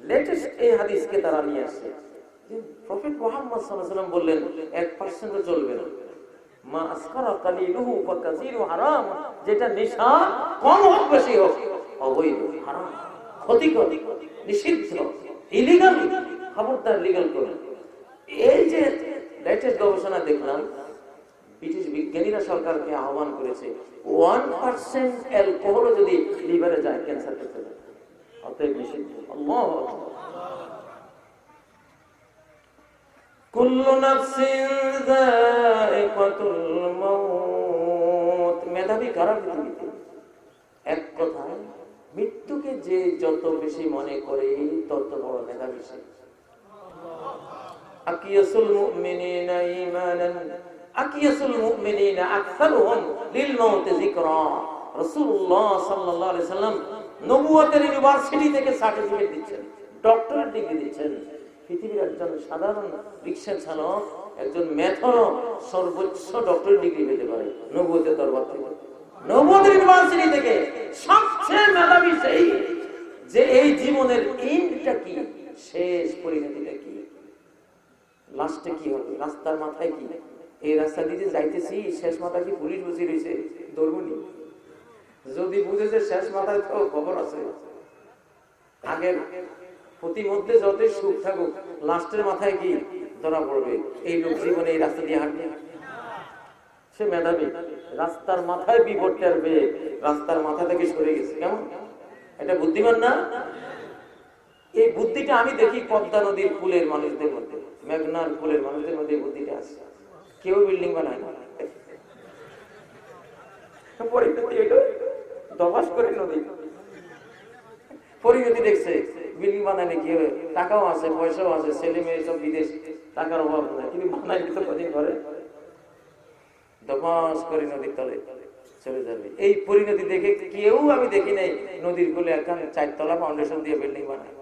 লেটেস্ট এই হাদিসকে তারা নিয়ে আসছে যে প্রফেট মুহাম্মদ সাল্লাল্লাহু আলাইহি ওয়াসাল্লাম বললেন 1% চলবে না, মা আসকারা কালিলুহু ওয়া কাসীরু হারাম, যেটা নেশা কম হোক বেশি হোক অবৈধ, হারাম, ক্ষতিকর, নিষিদ্ধ, ইলিগাল, খবরদার লিগ্যাল করুন। এই যে লেটেস্ট গবেষণা দেখলাম, ব্রিটিশ বিজ্ঞানীরা সরকারকে আহ্বান করেছে 1% অ্যালকোহল যদি লিভারে যায় ক্যান্সার করতে যায়। অতএব নিষিদ্ধ। আল্লাহু আকবার। কুল্লু নাফসিন যায়িকাতুল মাউত। মেধাবী কারা পৃথিবীতে? এক কথায় মৃত্যুকে যে যত বেশি মনে করে তত বড় মেধাবী সে। আকিয়াসুল মুমিনিনা ঈমানান আকিয়াসুল মুমিনিনা আকসারুহুম লিল মাউত যিকরা। রাসূলুল্লাহ সাল্লাল্লাহু আলাইহি সাল্লাম নবুয়তের ইউনিভার্সিটি থেকে সার্টিফিকেট দিচ্ছেন, ডক্টরেট ডিগ্রি দিচ্ছেন। পৃথিবীর একজন সাধারণ রিকশা চালক, একজন মেথর সর্বোচ্চ ডক্টরেট ডিগ্রি পেতে পারে নবুয়তের দরবার থেকে, নবুয়তের ইউনিভার্সিটি থেকে। সবচেয়ে মেধাবী সেই যে এই জীবনের এন্ডটা কি, শেষ পরিণতিটা কি, লাস্টে কি হবে, রাস্তার মাথায় কি, এই রাস্তা দিয়ে যাইতেছি শেষ মাথায় কি পুলিশ বসে রয়েছে, ধরবনি? যদি বুঝেছে শেষ মাথায় তো খবর আছে, আগের প্রতিমধ্যে যতই সুখ থাকুক লাস্টের মাথায় কি ধরা পড়বে। এই লোক জীবনে এই রাস্তা দিয়ে হাঁটবে, সে মেধাবী। রাস্তার মাথায় বিপদ টেরবে, রাস্তার মাথা থেকে সরে গেছে, কেমন? এটা বুদ্ধিমান না? এই বুদ্ধিটা আমি দেখি পদ্মা নদীর কুলের মানুষদের মধ্যে, মেঘনার কুলের মানুষদের মধ্যে এই বুদ্ধিটা আছে। কেউ বিল্ডিং বানায় না, দবাস করে নদী পরিণতি দেখছে। বিল্ডিং বানালে কি হবে, টাকাও আছে, পয়সাও আছে, ছেলে মেয়ে সব বিদেশ, টাকার অভাব নাই, কিন্তু বানাই তো কদিন করে দবাস করে নদীর তলে চলে যাবে। এই পরিণতি দেখে কেউ আমি দেখি নাই নদীর কোলে এখন 4 তলা ফাউন্ডেশন দিয়ে বিল্ডিং বানায়।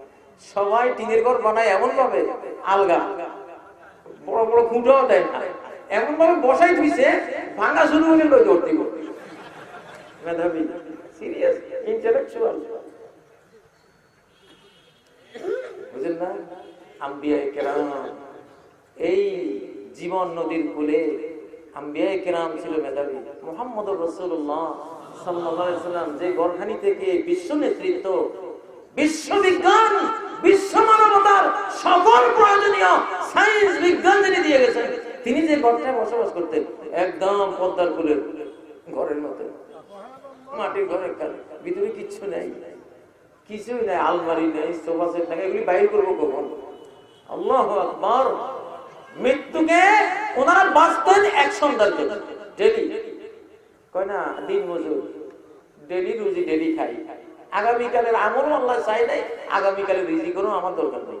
সবাই টিনের ঘর বানায় এমন ভাবে, আলগা, বড় বড় খুঁটাও দেয় না, এমন ভাবে বসাই দিছে ভাঙা শুরু হলে লোক ধরতে করতে। মেধাবী, সিরিয়াস, ইন্টেলেকচুয়াল, বুঝেন না? আম্বিয়ায়ে কেরাম, এই জীবন নদীর কূলে আম্বিয়ায়ে কেরাম ছিল মেধাবী। মুহাম্মদুর রাসূলুল্লাহ সাল্লাল্লাহু আলাইহি ওয়াসাল্লাম যে ঘরখানি থেকে বিশ্ব নেতৃত্ব, বিশ্ববিজ্ঞান, বিশ্ব মানবতার সকল প্রয়োজনীয় সায়েন্স বিজ্ঞান যিনি দিয়ে গেছেন, তিনি যে ঘরটায় বসবাস করতেন একদম পদ্মার কূলের ঘরের মতো, মাটির ঘরের ভিতরে কিচ্ছু নেই, কিছুই নাই, আলমারি নেই, সোফা সেট নেই, এগুলি বাইর করবো কখন? আল্লাহু আকবার। মৃত্যুকে ওনারা বাঁচতেন এক সন্ধ্যার জন্য, ডেলি, কয় না দিন মজুর, ডেলি রুজি ডেলি খাই, আগামীকালের আমলও আল্লাহ চাই নাই, আগামীকালের রিজিক করো আমার দরকার নেই।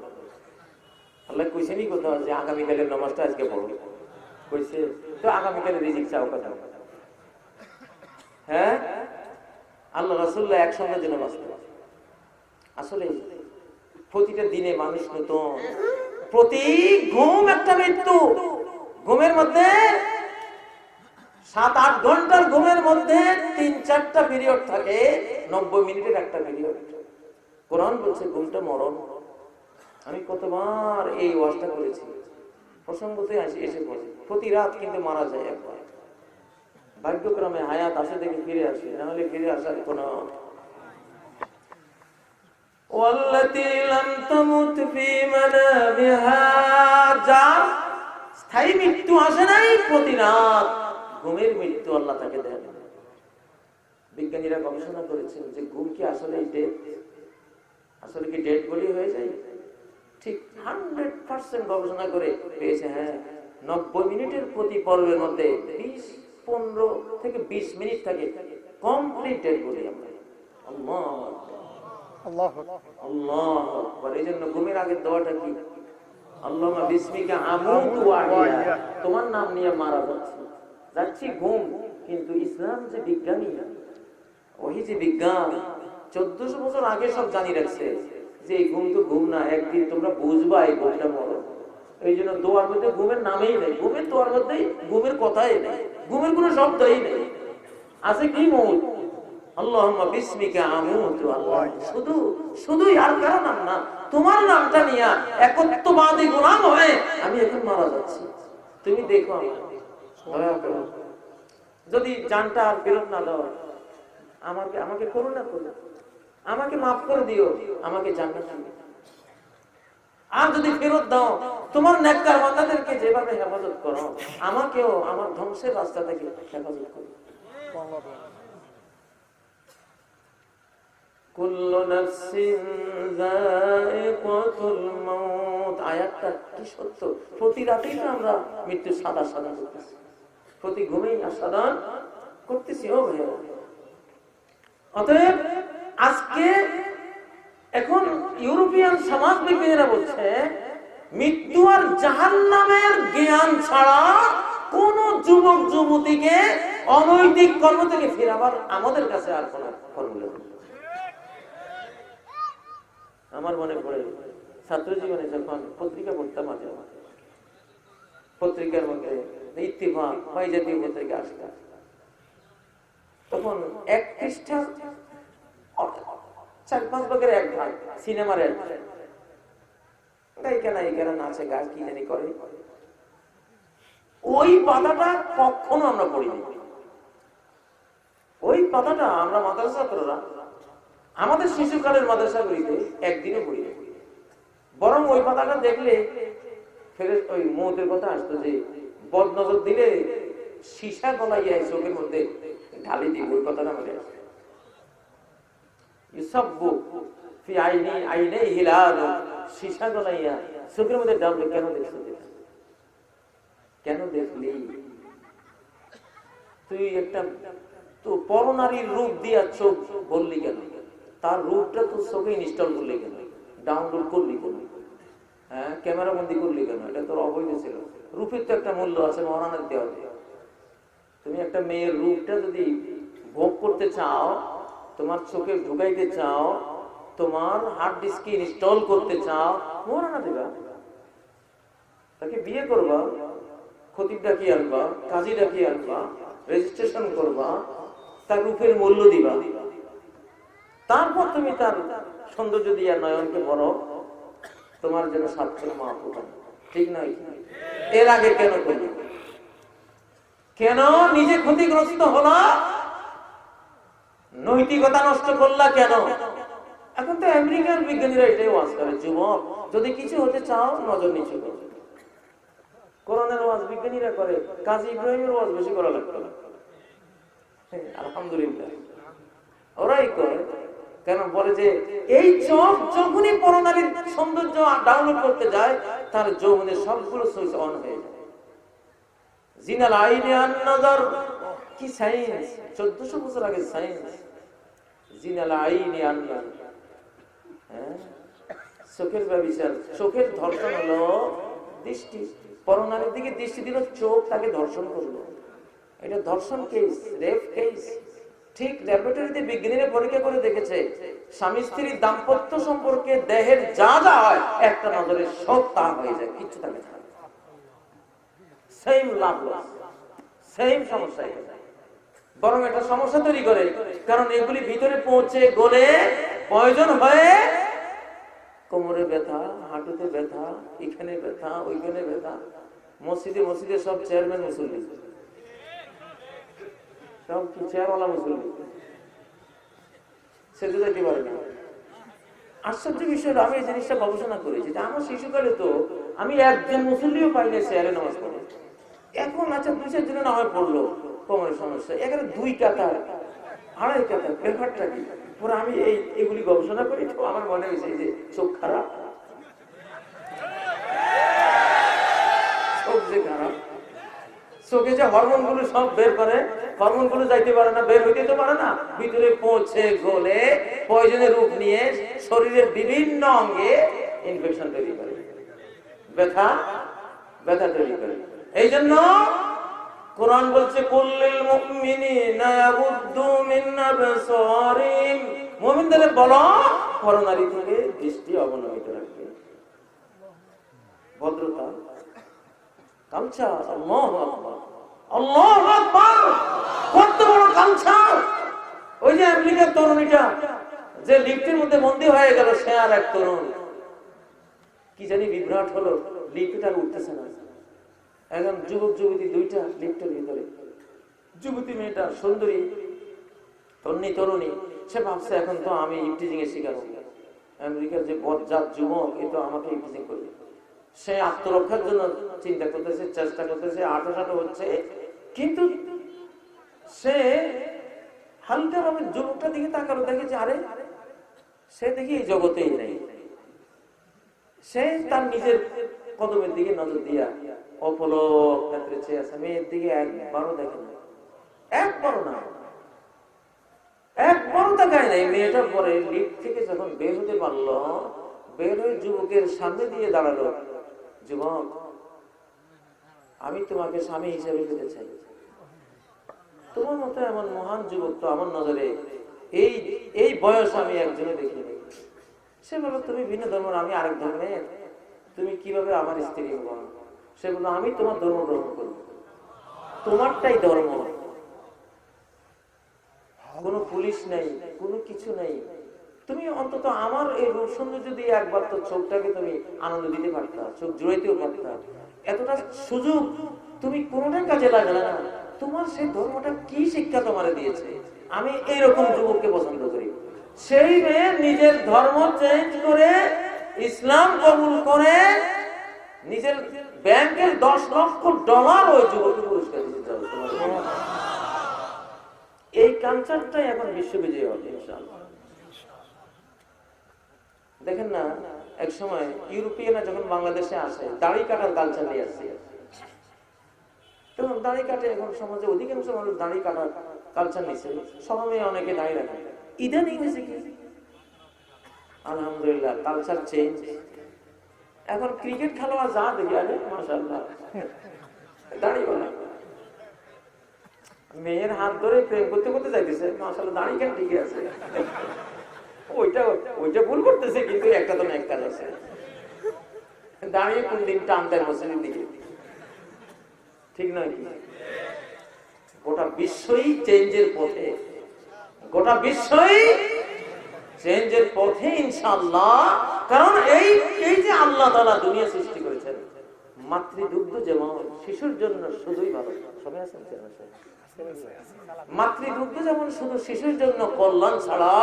আল্লাহ কইছেনি কোথাও যে আগামীকালের নামাজটা আজকে পড়ো, কইছে তো আগামীকালের রিজিক চাও কথা? হ্যাঁ, আল্লাহ রাসূলুল্লাহ এক সন্ধ্যার জন্য বাঁচতেন। আসলে প্রতিটা দিনে মানুষ নতুন, প্রতি ঘুম একটা মৃত্যু। ঘুমের মধ্যে 7-8 ঘন্টার ঘুমের মধ্যে 3-4টা পিরিয়ড থাকে, 90 মিনিটের একটা পিরিয়ড। কোরআন বলছে ঘুমটা মরণ। আমি কতবার এই ওয়াজটা করেছি, প্রসঙ্গতে এসে পড়ে। প্রতি রাত কিন্তু মারা যায় একবার, ভাগ্যক্রমে হায়াত আসে দেখে ফিরে আসে, নাহলে ফিরে আসার কোনো। ওয়াল্লাতী লাম তামুত ফী মানামিহা, যার স্থায়ী মৃত্যু আসে নাই, প্রতি রাত ঘুমের মৃত্যু আল্লাহ তাকে দেন। বিজ্ঞানীরা গবেষণা করেছেন যে ঘুম কি আসলে ডেথ, আসলে কি ডেথ বডি হয়ে যায়? ঠিক 100% গবেষণা করে পেয়েছে, হ্যাঁ, 90 মিনিটের প্রতি পর্বের মধ্যে 15 থেকে 20 মিনিট থাকে কমপ্লিট ডেড বডি। আল্লাহু আকবার। এই জন্য ঘুমের আগের দোয়াটা কি? আল্লাহুম্মা বিসমিকা আমুতু ওয়া আহইয়া, তোমার নাম নিয়ে মারা যাচ্ছি ঘুম। কিন্তু ইসলাম যে বিজ্ঞানী, ওহি যে বিজ্ঞান 1400 বছর আগে সব জানি রাখছে যে এই ঘুম তো ঘুম না, একদিন তোমরা বুঝবা এই ঘুমটা মরণ। এই জন্য দোয়ার মধ্যে ঘুমের নামেই নেই, ঘুমের দোয়ার মধ্যে ঘুমের কথাই নেই, ঘুমের কোনো শব্দই নেই, আছে কি মউত। আল্লাহুম্মা বিসমিকা আমুতু, আল্লাহ শুধু শুধুই, আর কারো নাম না, তোমার নামটা নিয়ে একত্ববাদী গোলাম হয়ে আমি এখন মারা যাচ্ছি। তুমি দেখো আমাকে, দয়া করো, যদি জানটা আর ফেরত না দাও, আমাকে করুণা করো, আমাকে মাফ করে দিও, আমাকে জান্নাত দিও। আর যদি ফেরত দাও তোমার নেককার বান্দাদেরকে যেভাবে হেফাজত করো, আমাকেও আমার ধ্বংসের রাস্তা থেকে হেফাজত করো। কুল্লু নাফসিন যায়িকাতুল মাউত, আয়াতটা কি সত্য। প্রতি রাতেই তো আমরা মৃত্যু সাদা করতেছি, প্রতি ঘুমেই আস্বাদন করতেছি। ও ভাই, অতএব আজকে এখন ইউরোপিয়ান সমাজ বিজ্ঞানীরা বলছে মৃত্যু আর জাহান্নামের জ্ঞান ছাড়া কোন যুবক যুবতীকে অনৈতিক কর্ম থেকে ফেরাবার আমাদের কাছে আর কোন ফর্মুলা নেই। আমার মনে পড়ে ছাত্র জীবনে যখন পত্রিকা পড়তাম, মাঝে পত্রিকার মধ্যে ইত্তেফাক বা এই জাতীয় পত্রিকা আসত, তখন এক পৃষ্ঠা 4-5 ভাগের এক ভাগ সিনেমার গায়িকারা নাচে, গাছ কি জানি করে, ওই পাতাটা কখনো আমরা পড়িনি। ওই পাতাটা আমরা মাদ্রাসা ছাত্ররা আমাদের শিশুকালের মাদ্রাসাগুলিতে একদিনও পড়ি না। বরং ওই পাতাটা দেখলে ফেরে ওই মৌতের কথা আসতো যে বদ নজর দিলে সীসা গলাইয়া চোখের মধ্যে ঢালি দিব, ওই কথাটা আমাদের আসতো। সীসা গলাইয়া চোখের মধ্যে ডাবলে কেন দেখছো? কেন দেখলি? তুই একটা তো পরনারীর রূপ দিয়া চোখ বললি কেন? তার রূপটা তো চোখে ইনস্টল করলি কেন? ডাউনলোড করলি কেন? হ্যাঁ, ক্যামেরা বন্দি করলি কেন? এটা তোর অবৈধ ছিল। রূপের তো একটা মূল্য আছে, মহারানা দিতে হবে। তুমি একটা মেয়ের রূপটা যদি ভোগ করতে চাও, তোমার চোখে ঢুকাইতে চাও, তোমার হার্ড ডিস্কে ইনস্টল করতে চাও, মহারানা দিবা। তাকে বিয়ে করবা, খতিব ডাকিয়ে আনবা, কাজী ডাকিয়ে আনবা, রেজিস্ট্রেশন করবা, তার রূপের মূল্য দিবা, তারপর তুমি তার সৌন্দর্য দিয়া নয়নকে বড় তোমার জন্য সাতক্ষণ মা পোতা। ঠিক নয়? এর আগে কেন করল? কেন নিজে ক্ষতিগ্রস্ত হলা? নৈতিকতা নষ্ট করলা কেন? এখন তো আমেরিকান বিজ্ঞানীরা এটাই ওয়াজ করে, যুবক যদি কিছু হতে চাও নজর নিচু করো। কোরআনের ওয়াজ বিজ্ঞানীরা করে, কাজী ইব্রাহিমের ওয়াজ বেশি করা লাগতো না। আলহামদুলিল্লাহ, ওরাই করে। কেন বলে যে এই চোখ যখনই পরনারীর সৌন্দর্য ডাউনলোড করতে যায়, তার যৌবনের সবগুলো সুইচ অন হয়ে যায়। জিনাল আইনে আন নজর, কি সায়েন্স! 1400 বছর আগে সায়েন্স। জিনাল আইনে আন নজর, চোখের ব্যভিচার, চোখের ধর্ষণ হলো দৃষ্টি। পরনারীর দিকে দৃষ্টি দিল, চোখ তাকে ধর্ষণ করলো। এটা ধর্ষণ কেস, রেপ কেস। ঠিক ল্যাবরেটরিতে বিজ্ঞানীরা পরীক্ষা করে দেখেছে, স্বামী স্ত্রীর দাম্পত্য সম্পর্কে দেহের যা যা হয় একটা নজরে সব তা হয়ে যায়, কিচ্ছু থাকে না। সেম লাভ লস, সেম সমস্যা। বরং একটা সমস্যা তৈরি করে, কারণ এগুলি ভিতরে পৌঁছে গলে প্রয়োজন হয়ে কোমরে ব্যথা, হাঁটুতে ব্যথা, এখানে ব্যথা, ওইখানে ব্যথা। মসজিদে সব চেয়ারম্যান মুসল্লি, সব কি চেয়ারওয়ালা মুসল্লি, সে যেতে পারে না। আশ্চর্য বিষয়, আমি এই জিনিসটা গবেষণা করেছি যে আমার শিশুকালে তো আমি একজন মুসল্লিও পাই না চেয়ারে নামাজ পড়ে। এখন আচ্ছা 2-4 দিনে না হয় পড়লো, কোমরের সমস্যা, এখানে 2 কাতার 2.5 কাতার, ব্যাপারটা কি? পরে আমি এগুলি গবেষণা করি, তো আমার মনে হয়েছে যে চোখ খারাপ, চোখ যে খারাপ, চোখে যে হরমোন গুলো সব বের করে, হরমোন গুলো যাইতে পারে না, বের হইতে তো পারে না, ভিতরে পৌঁছে গলে পয়জনের রূপ নিয়ে শরীরের বিভিন্ন অঙ্গে ইনফেকশন তৈরি করে, ব্যথা তৈরি করে। এই জন্য কোরআন বলছে কুল্লিল মুমিনিনা ইয়াগুদ্দু মিন আবসারিহিম, মুমিনদের বলো পরনারী থেকে দৃষ্টি অবনমিত রাখবে। ভদ্রতা, কালচার, আল্লাহু আকবার, আল্লাহু আকবার, কত বড় কালচার! ওই যে আমেরিকার তরুণীটা যে লিফটের মধ্যে বন্দী হয়ে গেল, সে আর এক তরুণ কি জানি বিভ্রাট হলো, লিফট আর উঠতেছে না। এখন যুবক যুবতী 2টা লিফটের ভিতরে, যুবতী মেয়েটা সুন্দরী তরুণী, সে ভাবছে এখন তো আমি ইফটিজিং এর শিকার হব, আমেরিকার যে বজ্জাত যুবক এ তো আমাকে ইফটিজিং করবে। সে আত্মরক্ষার জন্য চিন্তা করতেছে, চেষ্টা করতেছে, আঠাশাটো হচ্ছে, কিন্তু সে হালকা ভাবে যুবকটা দিকে তাকালো, দেখে যে আরে সে দেখি এই জগতেই নেই। সে তার নিজের কদমের দিকে নজর দিয়া অপলক নেত্রে চেয়ে আছে, মেয়ের দিকে একবারও দেখে না, একবারও না, একবারও তাকায় নাই। মেয়েটার পরে লিফট থেকে যখন বের হতে পারলো, বের হয়ে যুবকের সামনে দিয়ে দাঁড়ালো, যুবক আমি তোমাকে স্বামী হিসেবে পেতে চাই। তোমার মতো এমন মহান যুবক তো আমার নজরে এই এই বয়স আমি একজনে দেখিনি। সে বলল তুমি ভিন্ন ধর্মের, আমি আরেক ধর্মের, তুমি কিভাবে আমার স্ত্রী হবো? সে বলল আমি তোমার ধর্ম গ্রহণ করব, তোমারটাই ধর্ম, কোনো পুলিশ নেই, কোনো কিছু নেই, তুমি অন্তত আমার এই রূপ সৌন্দর্য দিয়ে একবার তো চোখটাকে তুমি আনন্দ দিতে পারতা, চোখ জুড়াইতেও পারতা। এতটা সুযোগ তুমি কোনোটার কাজে লাগালে না। তোমার সেই ধর্মটা কি শিক্ষা তোমারে দিয়েছে? আমি এইরকম যুবককে পছন্দ করি। সেই মেয়ে নিজের ধর্ম চেঞ্জ করে ইসলাম কবুল করে নিজের ব্যাংকের 10 লক্ষ ডলার ওই যুবককে পুরস্কার দিতে চাও। এই কালচারটাই এখন বিশ্ববিজয়ী হবে ইনশাআল্লাহ। দেখেন না, এক সময় ইউরোপিয়ানরা যখন বাংলাদেশে আসে দাড়ি কাটার কালচার নিয়ে আসছে, তখন দাড়ি কাটে, এখন সমাজে অধিকাংশ মানুষ দাড়ি কাটার কালচার নিচ্ছে, সবাই অনেকে দাড়ি রাখে। ইদানিং হয়েছে কি আলহামদুলিল্লাহ কালচার চেঞ্জ। এখন ক্রিকেট খেলোয়াড় যা দেখি আরে মাশাআল্লাহ দাড়ি বলা, মেয়ের হাত ধরে প্রেম করতে করতে যাইতেছে, মাশাআল্লাহ দাড়ি কেন ঠিকই আছে, ওইটা ওইটা ভুল করতেছে, কিন্তু একটা তো এক কাজ আছে, দাঁড়িয়ে কোন দিন টান দেয় মসজিদের দিকে, ঠিক নয় কি? গোটা বিশ্বই চেঞ্জের পথে, গোটা বিশ্বই চেঞ্জের পথে ইনশাআল্লাহ। কারণ এই যে আল্লাহ তাআলা দুনিয়া সৃষ্টি করেছেন, মাতৃদুগ্ধ যেমন শিশুর জন্য শুধুই ভালো, সবাই আছেন, মাতৃদুগ্ধ যেমন শুধু শিশুর জন্য কল্যাণ ছাড়া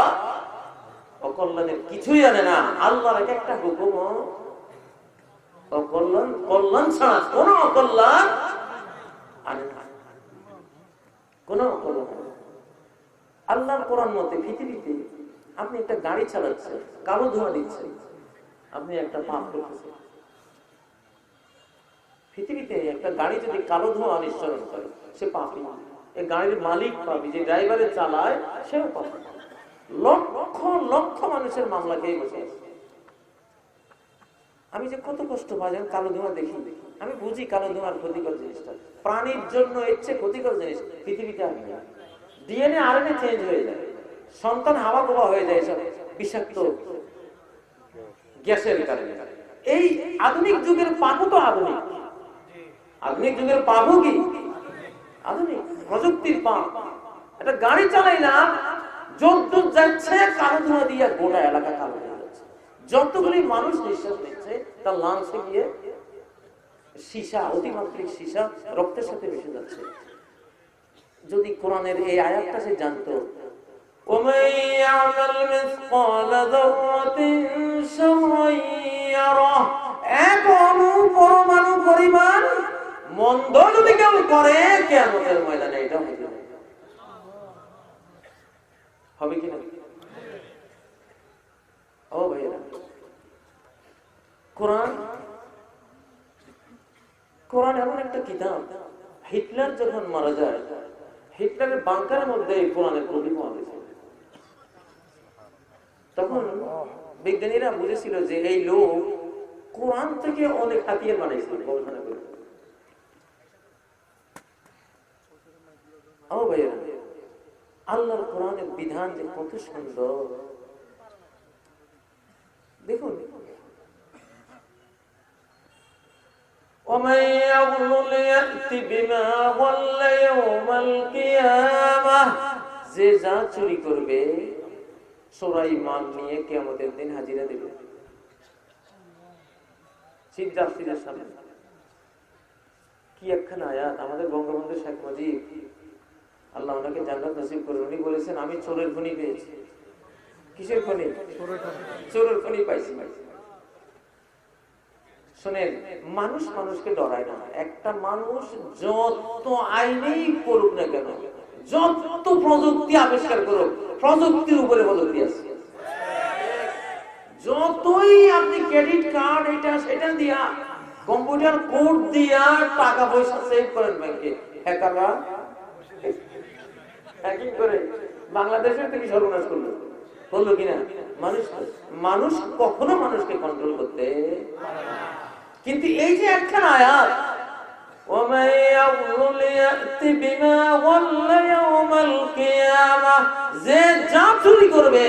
অকল্যাণের কিছুই আনে না। আল্লাহর একটা হুকুম অকল্যাণ, কল্যাণ ছাড়া কোন অকল্যাণ আনে না, কোন অকল্যাণ। আল্লাহর কোরআন মতে পৃথিবীতে আপনি একটা গাড়ি চালাচ্ছেন, কালো ধোঁয়া দিচ্ছেন, আপনি একটা পাপ করতেছেন। পৃথিবীতে একটা গাড়ি যদি কালো ধোঁয়া নিঃসরণ করে সে পাপী, এই গাড়ির মালিক পাপী, যে ড্রাইভারে চালায় সেও পাপী। লক্ষ লক্ষ মানুষের মামলা খেয়ে বসে আছে। আমি যে কত কষ্ট পাই কালো ধোঁয়া দেখি, আমি বুঝি কালো ধোঁয়ার ক্ষতিকর জিনিসটা, প্রাণীর জন্য এর চেয়ে ক্ষতিকর জিনিস পৃথিবীতে আর নেই। ডিএনএ আরএনএ চেঞ্জ হয়ে যায়, সন্তান হাওয়া গোবা হয়ে যায় সব বিষাক্ত গ্যাসের কারণে। এই আধুনিক যুগের পাপও তো আধুনিক, আধুনিক যুগের পাপও কি আধুনিক প্রযুক্তির পাপ। একটা গাড়ি চালাই না, যত যাচ্ছে কালো ধোঁয়া দিয়ে গোটা এলাকা কালো হয়ে যাচ্ছে। যতগুলি মানুষ নিঃশ্বাস নিচ্ছে তার লাংসে গিয়ে সীসা, অতিমাত্রিক সীসা রক্তের সাথে মিশে যাচ্ছে। যদি কোরআনের এই আয়াতটা সে জানতো, এক অণু পরমাণু পরিমাণ মন্দ যদি কেউ করে কিয়ামতের ময়দানে এটা হবে কিনা? ও ভাইরা, কোরআন কোরআন এমন একটা কিতাব, হিটলার যখন মারা যায় হিটলারের বাংকারের মধ্যে এই কোরআনের কপি পাওয়া গেছে। তখন বিজ্ঞানীরা বুঝেছিল যে এই লোক কোরআন থেকে অনেক হাতিয়ার বানাইছিল গবেষণা করে। ও ভাইরা, আল্লাহর কোরআনের বিধান যে কত সুন্দর দেখুন। ومن يغلل يأت بما غل يوم القيامة, যে যা চুরি করবে চোরাই মাল নিয়ে কিয়ামতের দিন হাজিরা দেবে সিদ্ধার্থীদের সামনে। কি একখানা আয়াত! আমাদের বঙ্গবন্ধু শেখ মুজিব, আল্লাহ ওনাকে জান্নাত নসিব করুন, উনি বলেছেন আমি চোরের খনি পেয়েছি। কিসের খনি? চোরের খনি পাইছি। শোনেন, মানুষ মানুষকে ডরায় না। একটা মানুষ যত আইনেই করুক না কেন, যত প্রযুক্তি আবিষ্কার করুক, প্রযুক্তির উপরে প্রযুক্তি আছে। যতই আপনি ক্রেডিট কার্ড এটা সেটা দিয়া, কম্পিউটার কোড দিয়া টাকা পয়সা সেভ করেন ব্যাংকে, হ্যাকাররা হ্যাকিং করে বাংলাদেশের থেকে সর্বনাশ করলো, করলো কিনা? মানুষ কখনো মানুষকে কন্ট্রোল করতে। কিন্তু এই যে একটা আয়াত, যে যা চুরি করবে,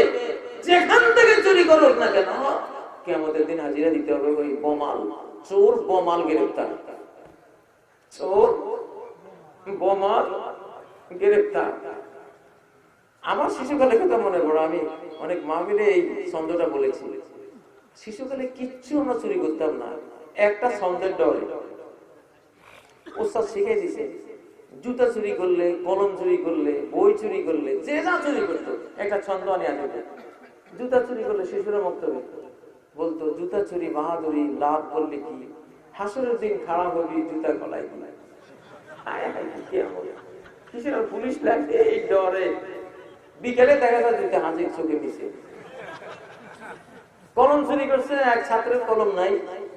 যেখান থেকে চুরি করুক না কেন, কিয়ামতের দিন হাজিরা দিতে হবে ওই বোমাল চোর, বোমাল গ্রেফতার, চোর বোমাল গ্রেফতার। আমার শিশুকালে কথা মনে পড়ে, আমি অনেক মাহফিলে এই ছন্দটা বলেছি। শিশুকালে কিচ্ছু আমরা চুরি করতাম না, একটা ছন্দের ডরে। ওস্তাদ শিখিয়ে দিছে, জুতা চুরি করলে, কলম চুরি করলে, বই চুরি করলে, যে যা চুরি করতো একটা ছন্দ আনি আনবে। জুতা চুরি করলে শিশুরা বক্তব্য বলতো, জুতা চুরি বাহাদুরি, লাভ করলে কি, হাসরের দিন খারাপ হবি, জুতা গলায় গলায়। শিশুরা পুলিশ লাগবে এই ডরে। বিকেলে দেখা যায় জুতা হাজির চোখে মিশে। কলম চুরি করছে, এক ছাত্রের কলম নাই,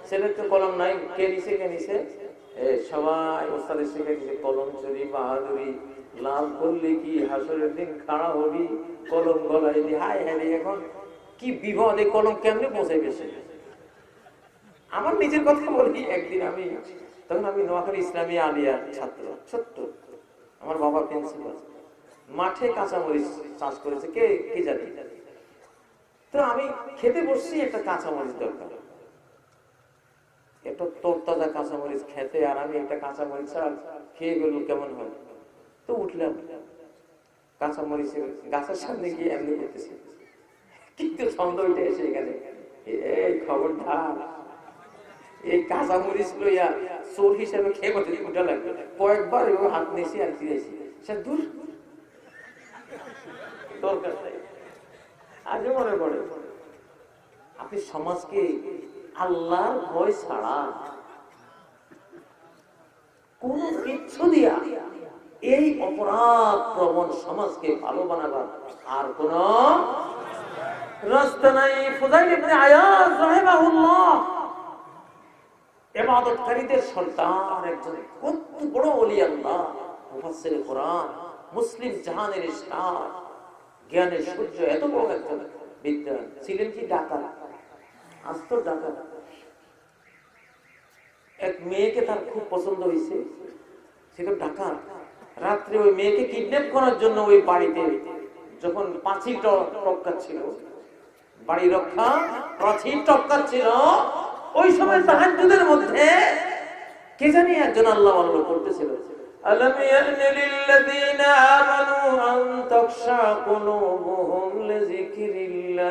ছেলের তো কলম নাই, কে নিছে কে নিছে, সবাই ওস্তাদের শিখে দিছে, কলম চুরি বাহাদুরি, লাভ করলে কি, হাসরের দিন খাড়া হবি, কলম গলায় দি। হায় হায়, এখন কি বিপদ, এই কলম কেমনে পৌঁছাই গেছে। আমার নিজের কথা বলি, একদিন তখন আমি নোয়াখালী ইসলামী আলিয়ার ছাত্র, ছোট্ট, আমার বাবা প্রিন্সিপাল, মাঠে কাঁচামরিচ চাষ করেছে, কে কে জানি। তো আমি খেতে বসছি, একটা কাঁচামরিচ দরকার, একটা তরতাজা কাঁচামরিচ খেতে, আর আমি একটা কাঁচামরিচ খেয়ে গেল কেমন হয়। তো উঠলাম, কাঁচামরিচের গাছের সামনে গিয়ে এমনি করতেছি, কিন্তু সন্দেহ উঠে এসে এখানে, এই খবরদার, এই কাঁচামরিচ লইয়া চোর হিসাবে খেয়ে বলতে উঠা লাগবে। কয়েকবার এভাবে হাত নিয়েছি আর ফিরেছি, সে দূর দরকার নাই। আজও মনে পড়ে, আপনি সমাজকে আল্লাহর ভয় ছাড়া কোন কিচ্ছু দিয়া এই অপরাধ প্রবণ সমাজকে ভালো বানাবার আর কোন রাস্তা নাই। ফুদাইল ইবনে আয়াজ রাহিমাহুল্লাহ ইবাদতকারীদের সর্দার, একজন কত বড় ওলি আল্লাহ, মুফাসসির কোরআন, মুসলিম জাহানের স্টার, জ্ঞানের সূর্য, এত বড় একজন বিদ্বান ছিলেন। কি ডাকাত, আস্ত ডাকাত। এক মেয়েকে তার খুব পছন্দ হয়েছে, সে তো ডাকাত। রাত্রে ওই মেয়েকে কিডন্যাপ করার জন্য ওই বাড়িতে যখন পাঁচিল টপকাচ্ছিল, বাড়ি রক্ষা পাঁচিল টপকাচ্ছিল, ওই সময় তাহাজ্জুদের মধ্যে কে জানি একজন আল্লাহ আল্লাহ করতেছিল। আলাম ইয়ানি লিল্লাযীনা আমানু আন তাখশা কুলুবুহুম লিযিকরিল্লাহ।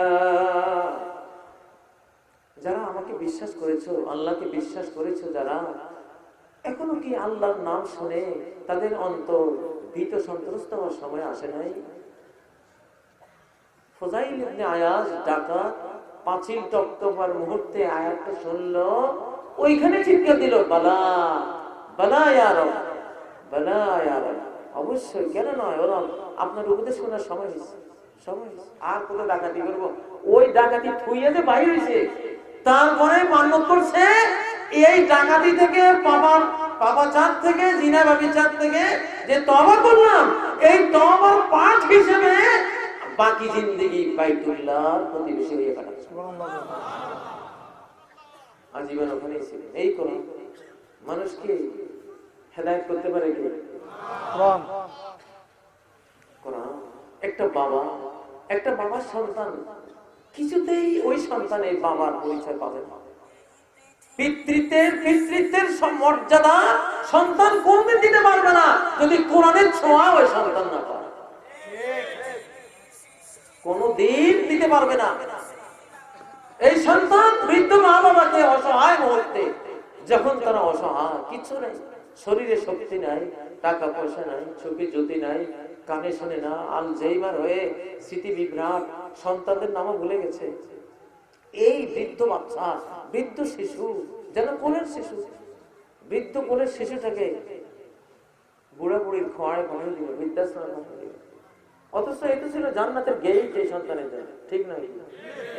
যারা আমাকে বিশ্বাস করেছো, আল্লাহকে বিশ্বাস করেছো যারা, এখনো কি আল্লাহর নাম শুনে তাদের অন্তর ভীত সন্ত্রস্ত হওয়ার সময় আসে নাই? ফুদাইল ইবনে আয়াজ ডাকাত, পাঁচিল টপকাবার মুহূর্তে আয়াতটা শুনলো, ওইখানে চিৎকার দিল, বালা বালা ইয়া রব, বালা ইয়া রব। অবশ্যই, কেন নয়, ওরা আপনার উপদেশ শোনার সময় হয়েছে, সময় আর কত ডাকাতি করবো। ওই ডাকাতি থুইয়ে যে বাইরে হয়েছে, তারপরে মান্যত করছে এই ডাকাতি থেকে, পাপাচার থেকে, জিনা ব্যভিচার থেকে যে তওবা করলাম, এই তওবার পাঠ হিসেবে বাকি জিন্দেগি বাইতুল্লাহর প্রতিবেশী হয়ে কাটাচ্ছে। আজীবন ওখানেই ছিলেন। এই কোরআন মানুষকে হেদায়েত করতে পারে কি? কোরআন। একটা বাবার সন্তান কিছুতেই ওই সন্তানের বাবার পরিচয় পাবে না। পিতৃত্বের মর্যাদা সন্তান কোনদিন দিতে পারবে না যদি কোরআনের ছোঁয়া ওই সন্তান না পায়, কোনদিন দিতে পারবে না। এই সন্তান বৃদ্ধ মা বাবাকে অসহায় মুহূর্তে, যখন তারা অসহায়, কিছু নেই, শরীরে শক্তি নাই, টাকা পয়সা নাই, চোখে জ্যোতি নাই, কানে শোনে না, আলঝেইমার হয়ে স্মৃতি বিভ্রাট, সন্তানদের নামও ভুলে গেছে। এই বৃদ্ধ বাচ্চা, বৃদ্ধ শিশু যেন কোলের শিশু। বৃদ্ধ কোলের শিশুটাকে বুড়া বুড়ির খোয়ায় বানিয়ে দিল, বৃদ্ধাশ্রমে বানিয়ে দিল। অথচ এটা ছিল জান্নাতের গেট এই সন্তানের জন্য, ঠিক নয়?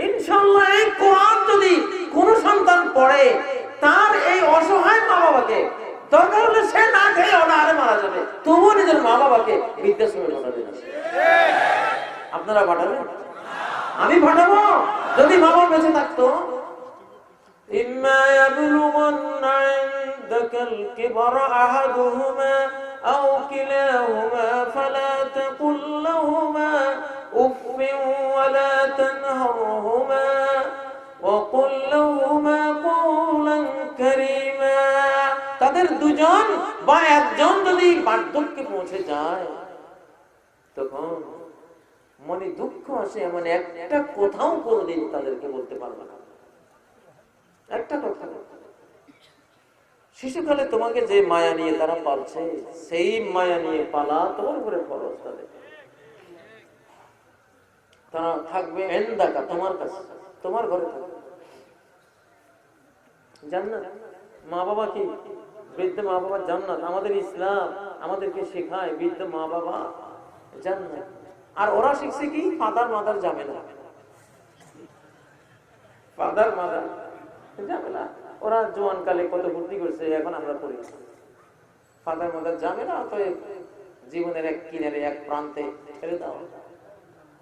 ইনশাআল্লাহ এই কোরআন যদি কোন সন্তান পড়ে, তার এই অসহায় মা বাবাকে, দরকার হলে সে না খেয়ে অনাহারে মারা যাবে, তবুও নিজের মা বাবাকে বৃদ্ধাশ্রমে পাঠাবে না। আপনারা পাঠাবেন? আমি পাঠাবো যদি মা বাবা বেঁচে থাকতো। ইম্মা ইয়াবলুগান্না ইনদাকাল কিবরা আহাদুহুমা আও কিলাহুমা ফালা তাকুল লাহুমা উফফিন ওয়ালা তানহারহুমা ওয়া কুল লাহুমা কওলান কারীমা। তাদের দুজন বা একজন যদি বার্ধক্যে পৌঁছে যায়, তখন মনে দুঃখ আসে, এমন একটা কোথাও কোনোদিন তাদেরকে বলতে পারবে না, একটা কথা। শিশুকালে তোমাকে যে মায়া নিয়ে তারা পালছে, সেই মায়া নিয়ে পালা তোমার উপরে ফরজ। তারা থাকবে এন্দাকা, তোমার কাছে, তোমার ঘরে থাকবে। জান্নাত মা বাবা কি? বৃদ্ধ মা বাবা জান্নাত। আমাদের ইসলাম আমাদেরকে শেখায় বৃদ্ধ মা বাবা জান্নাত। আর ওরা শিখছে কি? ফাদার মাদার ঝামেলা, ফাদার মাদার ঝামেলা। ওরা জোয়ান কালে কত ভর্তি করছে, এখন আমরা পড়ি। ফাদার মাদার ঝামেলা, অতএব জীবনের এক কিনারে এক প্রান্তে ছেড়ে দাও।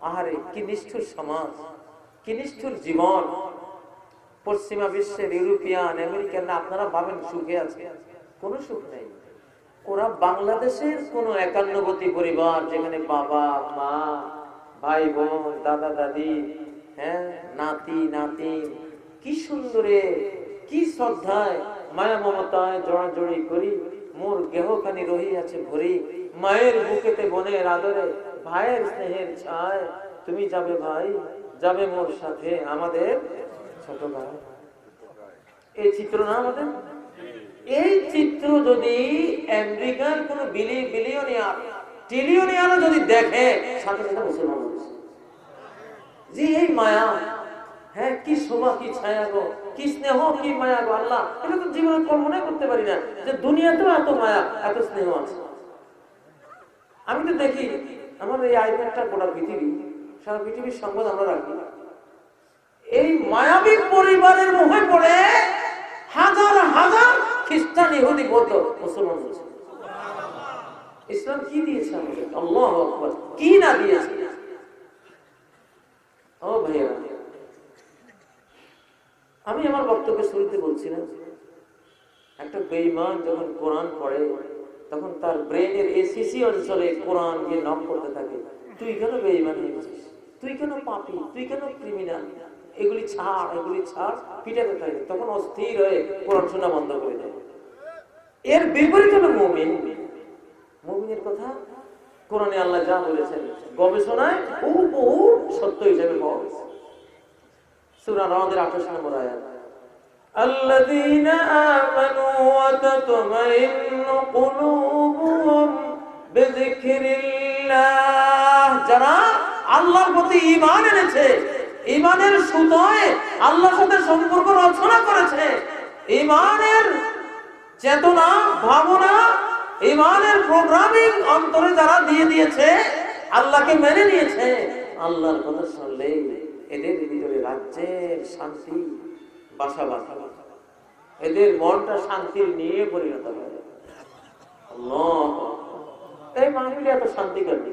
আহারে কি নিষ্ঠুর সমাজ, কি নিষ্ঠুর জীবন। পশ্চিমা বিশ্বের ইউরোপিয়ান আমেরিকানরা আপনারা ভাবেন সুখে আছে, কোন সুখ নেই। ওরা বাংলাদেশের কোন 91 পরিবার, যেখানে বাবা মা ভাই বোন দাদা দাদি, হ্যাঁ, নাতি নাতি, কি সুন্দরে কি শ্রদ্ধায় মায়া মমতায় জড়াজড়ি করি, মোর গেহখানি রহি আছে ভরি, মায়ের বুকেতে বোনের আদরে, ভাইয়ের স্নেহের ছায়, তুমি যাবে ভাই, যাবে মোর সাথে আমাদের ছোট ভাই। এই চিত্র না আমাদের? এই চিত্র যদি আমেরিকার কোন বিলিয়নিয়ার ট্রিলিয়নিয়ার যদি দেখে, সাথে সাথে মুসলমান জি এই মায়া, হ্যাঁ, কি শোভা, কি ছায়া গো, কি স্নেহ, কি মায়া গো। আল্লাহ, এটা তো জীবনে কল্পনাই করতে পারি না যে দুনিয়াতেও এত মায়া এত স্নেহ আছে। আমি তো দেখি আমার এই আইপ্যাডটা গোটা পৃথিবী, সারা পৃথিবীর সংবাদ আমরা রাখি। এই মায়াবী পরিবারের মুখে পড়ে হাজার হাজার খ্রিস্টান, ইহুদি, বৌদ্ধ, মুসলমান হচ্ছে। ইসলাম কি দিয়েছে আমাদের? আল্লাহু আকবার, কি না দিয়েছে। ও ভাইয়া, আমি আমার বক্তব্যের শুরুতে বলছিলাম, একটা বেঈমান যখন কোরআন পড়ে, তখন তার ব্রেনের এসিসি অঞ্চলে কোরআন গিয়ে নক করতে থাকে, তুই কেন বেঈমান হয়ে গেছিস, তুই কেন পাপী, তুই কেন ক্রিমিনাল, এগুলি ছাড়, এগুলি ছাড়, পিটাতে থাকে। তখন অস্থির হয়ে কোরআন শোনা বন্ধ করে দেয়। এর বিপরীত হলো মুমিন। মুমিনের কথা কোরআনে আল্লাহ যা বলেছেন, গবেষণায় বহু সত্য হিসেবে পাওয়া গেছে। সূরা রাদের 28 নম্বর আয়াত, আল্লাযীনা আমানু ওয়া তাতমাইন্নু কুলুবুহুম বিযিকরিল্লাহ, যারা আল্লাহর প্রতি ঈমান এনেছে, ঈমানের সুতোয় আল্লাহর সাথে সম্পর্ক রচনা করেছে, ঈমানের চেতনা ভাবনা, ঈমানের প্রোগ্রামিং অন্তরে যারা দিয়ে দিয়েছে, আল্লাহকে মেনে নিয়েছে, আল্লাহর কথা শুনলে এদের ভিতরে রাজ্যের শান্তি বাসা বাঁধা, এদের মনটা শান্তির নিয়ে পরিণত হয়। আল্লাহ, এই মানুষগুলি এত শান্তি কান্দি।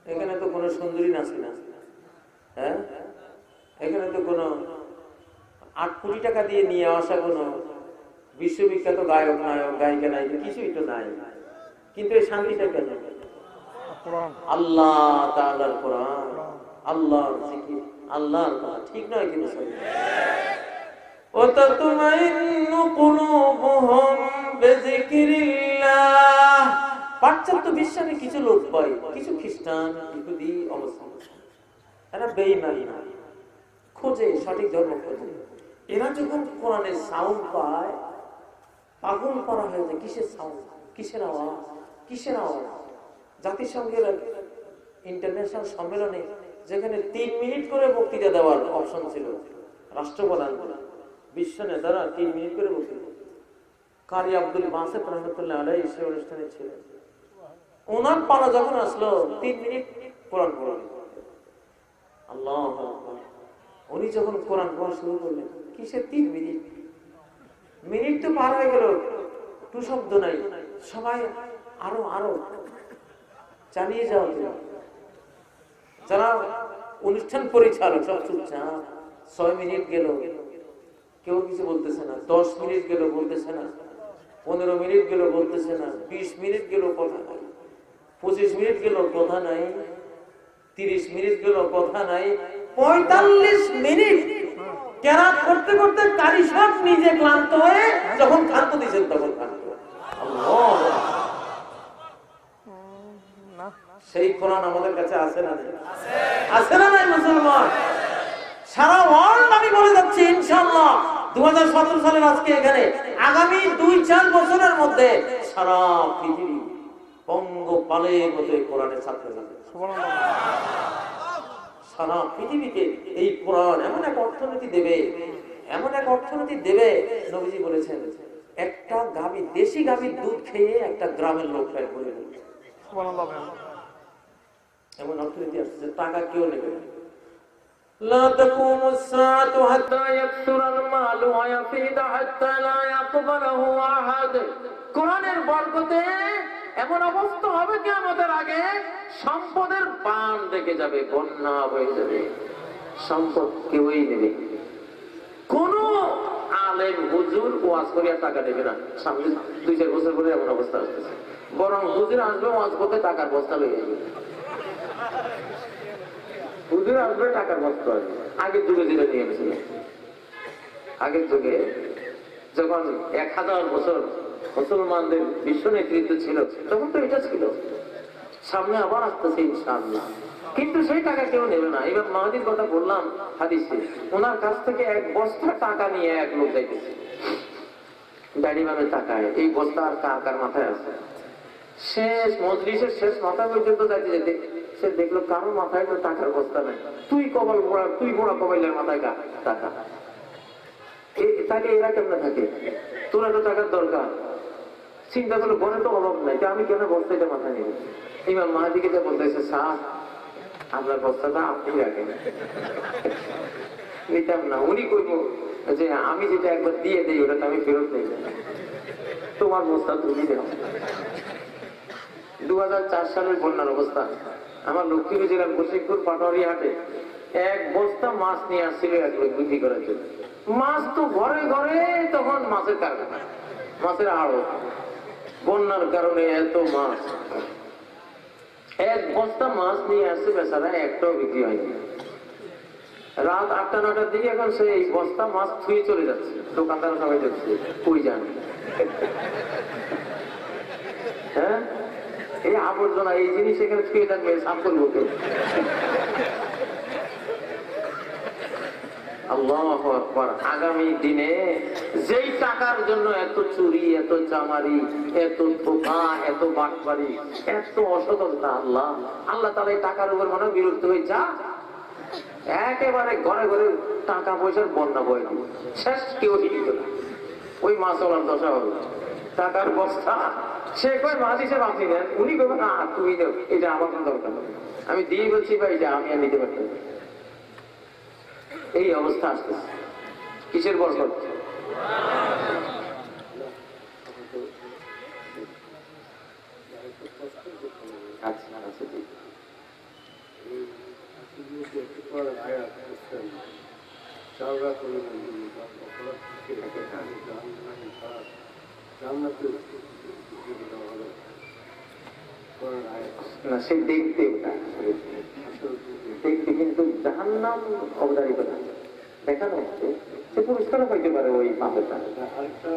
এখানে তো কোনো সুন্দরী নাচে না, হ্যাঁ, এখানে তো কোনো 8 কোটি টাকা দিয়ে নিয়ে আসা কোনো বিশ্ববিখ্যাত গায়ক নায়ক গায়িকা নাই, কিছুই তো নাই। কিন্তু এই শান্তিটা কেন? আল্লাহ তাআলার কোরআন, আল্লাহর জিকির, আল্লাহর কথা, ঠিক নয় কি? ওয়াতাতমাইন্নু কুলুবুহুম বিযিকরিল্লাহ। পাশ্চাত্য বিশ্বে কিছু লোক পাই, কিছু খ্রিস্টান, ইহুদি অবস্থান, এরা বেঈমান না, খোঁজে, সঠিক ধর্ম খোঁজে। এরা যখন কোরআনের সাউন্ড পায়, পাগল করা হয়ে যায়। কিসের সাউন্ড, কিসের আওয়াজ, কিসের আওয়াজ? জাতিসংঘের ইন্টারন্যাশনাল সম্মেলনে যেখানে 3 মিনিট করে বক্তৃতা দেওয়ার অপশন ছিল রাষ্ট্রপ্রধান, বিশ্ব নেতারা 3 মিনিট করে বলতে। কারি আব্দুল বাসেত রহমতুল্লাহ আলাইহি সে অনুষ্ঠানে ছিলেন। ওনার পালা যখন আসলো 3 মিনিট কোরআন পড়লেন। আল্লাহু আকবার। উনি যখন কোরআন পড়া শুরু করলেন, কিসের 3 মিনিট? মিনিট তো পার হয়ে গেল, টু শব্দ নাই। সবাই আরো আরো চালিয়ে যাওয়া হলো। যারা অনুষ্ঠান পরিচালক সব চুপচাপ। 6 মিনিট গেল, কেউ কিছু বলতেছে না। 10 মিনিট গেল, বলতেছে না। 15 মিনিট গেল, বলতেছে না। 20 মিনিট গেল, কথা নাই। 25 মিনিট গেল, কথা নাই। 30 মিনিট গেল, কথা নাই। 45 মিনিট কেরাত করতে করতে কারি সব নিজে ক্লান্ত হয়ে যখন ক্ষান্ত দিয়েছেন তখন ক্ষান্ত। আল্লাহ, সেই কোরআন আমাদের কাছে আছে না? আছে না নাই মুসলমান? সারা ওয়ার্ল্ড আমি বলে যাচ্ছি ইনশাআল্লাহ 2017 সালের আজকে এখানে আগামী 2-4 বছরের মধ্যে সারা পৃথিবী পঙ্গপালের মতো কোরআনের ছাত্র যাবে। সারা পৃথিবীতে এই কোরআন এমন এক অর্থনীতি দেবে, এমন এক অর্থনীতি দেবে। নবীজি বলেছেন, একটা গাভী, দেশি গাভীর দুধ খেয়ে একটা গ্রামের লোক পেট ভরে যাবে। এমন অর্থনীতি আসছে, টাকা কেউ নেবে না। لا تقوم الساعة حتى يكثر المال ويفيض حتى لا يقبله أحد। কোরআনের বরকতে এমন অবস্থা হবে কিয়ামতের আগে, সম্পদের বান দেখে যাবে, বন্যা হয়ে যাবে, সম্পদ কেউই নেবে। কোন আলেম হুজুর ওয়াজ করিয়া টাকা দেবে না। সামনে 2-4 বছর পরে এমন অবস্থা আসতেছে। বরং হুজুর আসবে ওয়াজ করতে, টাকার বস্তা লইয়া যাবে। হুজুর আসবে, টাকার বস্তা আসবে। আগের যুগে যেটা নিয়ে গেছিল, আগের যুগে যখন 1000 বছর মুসলমানদের বিশ্ব নেতৃত্ব ছিল, তখন তো এটা ছিল। সামনে আবার আসতেছে ইনশাআল্লাহ, কিন্তু সেই টাকা কেউ নেবে না। এবার মাহাদির কথা বললাম হাদিসে, ওনার কাছ থেকে 1 বস্তা টাকা নিয়ে এক লোক যাইতেছে দাড়ি বামের টাকায়। এই বস্তা আর কার কার মাথায় আছে? শেষ মজলিসের শেষ মাথা পর্যন্ত যাইতে যেতে সে দেখলো কারো মাথায় তো টাকার বস্তা নাই। তুই কপাল মোড়া, তুই মোড়া কপালের মাথায় টাকা। তাকে এরা কেমনে থাকে? তোরা তো টাকার দরকার। চিন্তা করলো ঘরে তো অভাব নাই, আমি কেন বস্তাটা মাথায় নিব? ইমাম মাহাদিকে যা বলতেছে, স্যার আপনার বস্তাটা আপনি রাখেন। নিতাম না। উনি কইবো যে আমি যেটা একবার দিয়ে দিই ওটা তো আমি ফেরত নেই, তোমার বস্তা তুমি দেও। 2004 সালের বন্যার অবস্থা। আমার লক্ষ্মীপুর জেলার বসিকপুর পাটোয়ারি হাটে 1 বস্তা মাছ নিয়ে আসছিল এক লোক বিক্রি করার জন্য। মাছ তো ঘরে ঘরে, তখন মাছের কারখানা, মাছের আড়ত। বন্যার কারণে এত মাছ, 1 বস্তা মাছ নিয়ে আসছে, বেচারা একটাও বিক্রি হয়নি। রাত 8টা-9টার দিকে এখন সে এই বস্তা মাছ ছুঁয়ে চলে যাচ্ছে। দোকানদার সবাই যাচ্ছে, কই যান? হ্যাঁ, এই আবর্জনা, এই জিনিস এখানে ছুঁয়ে থাকবে, সাফ করবো কে? আল্লাহু আকবার। আগামী দিনে যেই টাকার জন্য এত চুরি, এত চামারি, এত ধোঁকা, এত বাটপারি, এত অসততা, আল্লাহ তাআলা এই টাকার উপর মনে বিরক্ত হয়ে যা একেবারে ঘরে ঘরে টাকা পয়সার বন্যা বয়ে দিল। শেষ কেউ হিলিত না। ওই মাছওয়ালার দশা হলো, টাকার বস্তা সে কয় মাছ হিসেবে আপনি দেন, উনি কবেন না তুমি দেও, এটা আমার কোনো দরকার নেই, আমি দিয়ে বলছি বা এটা আমি আর নিতে পারতাম। এই অবস্থা আসতেছে। কিসের বরকত? আচ্ছা আচ্ছা, ঠিক না, সে দেখতে দেখতে কিন্তু জাহান্নাম অবধারিত না, দেখানো হচ্ছে সে পুরস্কারও পাইতে পারে ওই পাপের টাকা। আরেকটা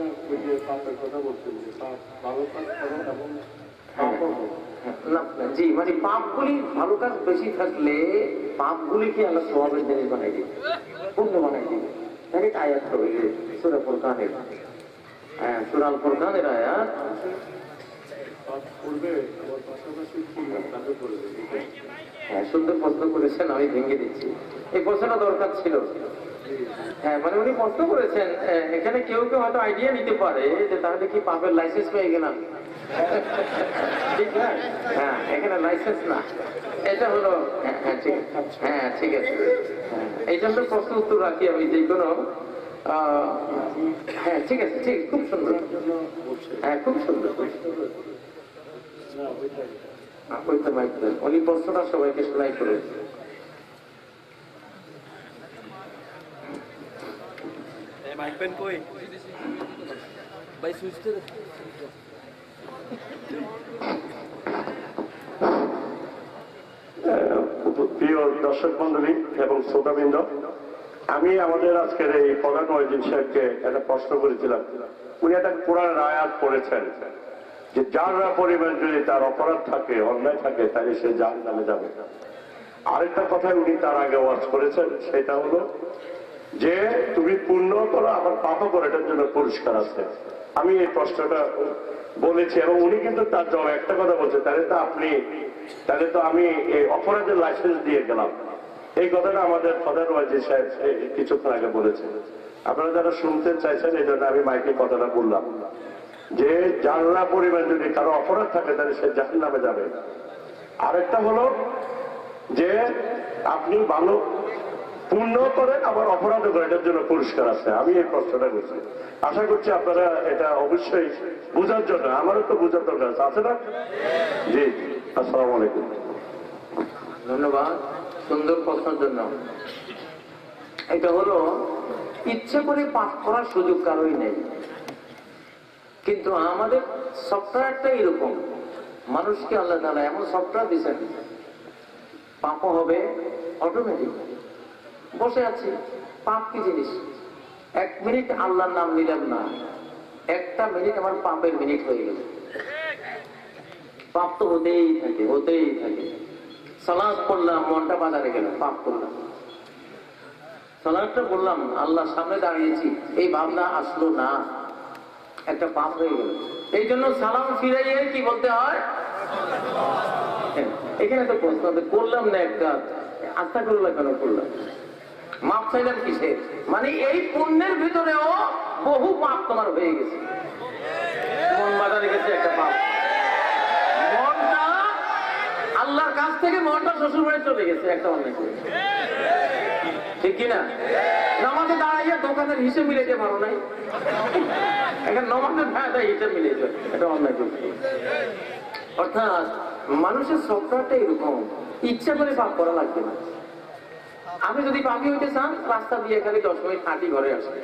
পাপের কথা বলছেন যে ভালো কাজ করো এবং জি, মানে পাপগুলি, ভালো কাজ বেশি থাকলে পাপগুলিকে আল্লাহ সওয়াবের জিনিস বানাই দিবে, পুণ্য বানাই দিবে। তাকে আয়াত হবে সূরা ফুরকানের, সূরা আল ফুরকানের আয়াত হ্যাঁ, সুন্দর প্রশ্ন করেছেন, আমি ভেঙে দিচ্ছি। এই প্রশ্নটা দরকার ছিল। হ্যাঁ, মানে উনি প্রশ্ন করেছেন, এখানে কেউ কেউ হয়তো আইডিয়া নিতে পারে যে তাহলে কি পাপের লাইসেন্স পেয়ে গেলাম। ঠিক না? হ্যাঁ, এখানে লাইসেন্স না, এটা হলো ঠিক আছে। এই জন্য প্রশ্ন উত্তর রাখি আমি যে কোনো। হ্যাঁ, ঠিক আছে, ঠিক, খুব সুন্দর। হ্যাঁ, খুব সুন্দর। উনি প্রশ্নটা সবাইকে শোনাই করে। প্রিয় দর্শক মন্ডলী এবং শ্রোতাবৃন্দ, আমি আমাদের আজকের এই প্রধান মহিউদ্দিন সাহেবকে একটা প্রশ্ন করেছিলাম। উনি একটা কোরআনের আয়াত পড়েছেন যে যারা পরিমাণ যদি তার অপরাধ থাকে, অন্যায় থাকে, তাহলে সে জাহান্নামে যাবে। আরেকটা কথা উনি তার আগে ওয়াজ করেছেন, সেটা হলো যে তুমি পুণ্য করো আবার পাপও করো, এটার জন্য পুরস্কার আছে। আমি এই প্রশ্নটা বলেছি এবং উনি কিন্তু তার জবাবে একটা কথা বলছে, তাহলে তো আমি এই অপরাধের লাইসেন্স দিয়ে গেলাম। এই কথাটা আমাদের প্রধান ওয়াজি সাহেব কিছুক্ষণ আগে বলেছেন। আপনারা যারা শুনতে চাইছেন এই জন্য আমি মাইকে কথাটা বললাম যে জানলা পরিমাণ যদি কারো অপরাধ থাকে তাহলে সে জাহান্নামে যাবে। আরেকটা হলো যে আপনি ভালো পুণ্য করেন আবার অপরাধও করেন, এটার জন্য পুরস্কার আছে। আমি এই প্রশ্নটা করছি, আশা করছি আপনারা এটা অবশ্যই বোঝার জন্য, আমারও তো বোঝার দরকার আছে না? জি, আসসালামু আলাইকুম। ধন্যবাদ সুন্দর প্রশ্নের জন্য। এটা হলো ইচ্ছে করে পাপ করার সুযোগ কারোই নেই, কিন্তু আমাদের সফটওয়্যারটা এরকম, মানুষকে আল্লাহ তাআলা এমন সফটওয়্যার দিয়েছেন, পাপও হবে অটোমেটিক। বসে আছি, পাপ কি জিনিস? 1 মিনিট আল্লাহর নাম নিলাম না, 1টা মিনিট আমার পাপের মিনিট হয়ে গেল। পাপ তো হতেই থাকে, হতেই থাকে। সালাত পড়লাম, মনটা বাজারে গেল, পাপ করলাম। সালাতটা বললাম, আল্লাহর সামনে দাঁড়িয়েছি, এই ভাবনা আসলো না, একটা পাপ হয়ে গেল। এই জন্য সালাম ফিরাইয়ে কি বলতে হয়? এখানে তো প্রশ্ন করলাম না, একটা আস্থা করলাম কেন করলাম, মাপ চাইলাম কিসে? মানে এই পুণ্যের ভিতরেও বহু পাপ তোমার হয়ে গেছে। মন বাজারে গেছে, একটা পাপ। মনটা আল্লাহর কাছ থেকে মনটা শ্বশুর বাড়ি চলে গেছে, একটা অন্যায় করে। ঠিক কিনা? নামাজে দাঁড়াইয়া দোকানের হিসেব মিলাইতে পারো নাই, এখন নামাজের ভাড়াটা হিসেব মিলেছে, এটা অন্যায় করছে। অর্থাৎ মানুষের সফটওয়্যারটা এরকম, ইচ্ছা করে পাপ করা লাগবে না। আমি যদি পাপি হইতে চান, রাস্তা দিয়ে খালি 10 মিনিট হাঁটি ঘরে আসবে।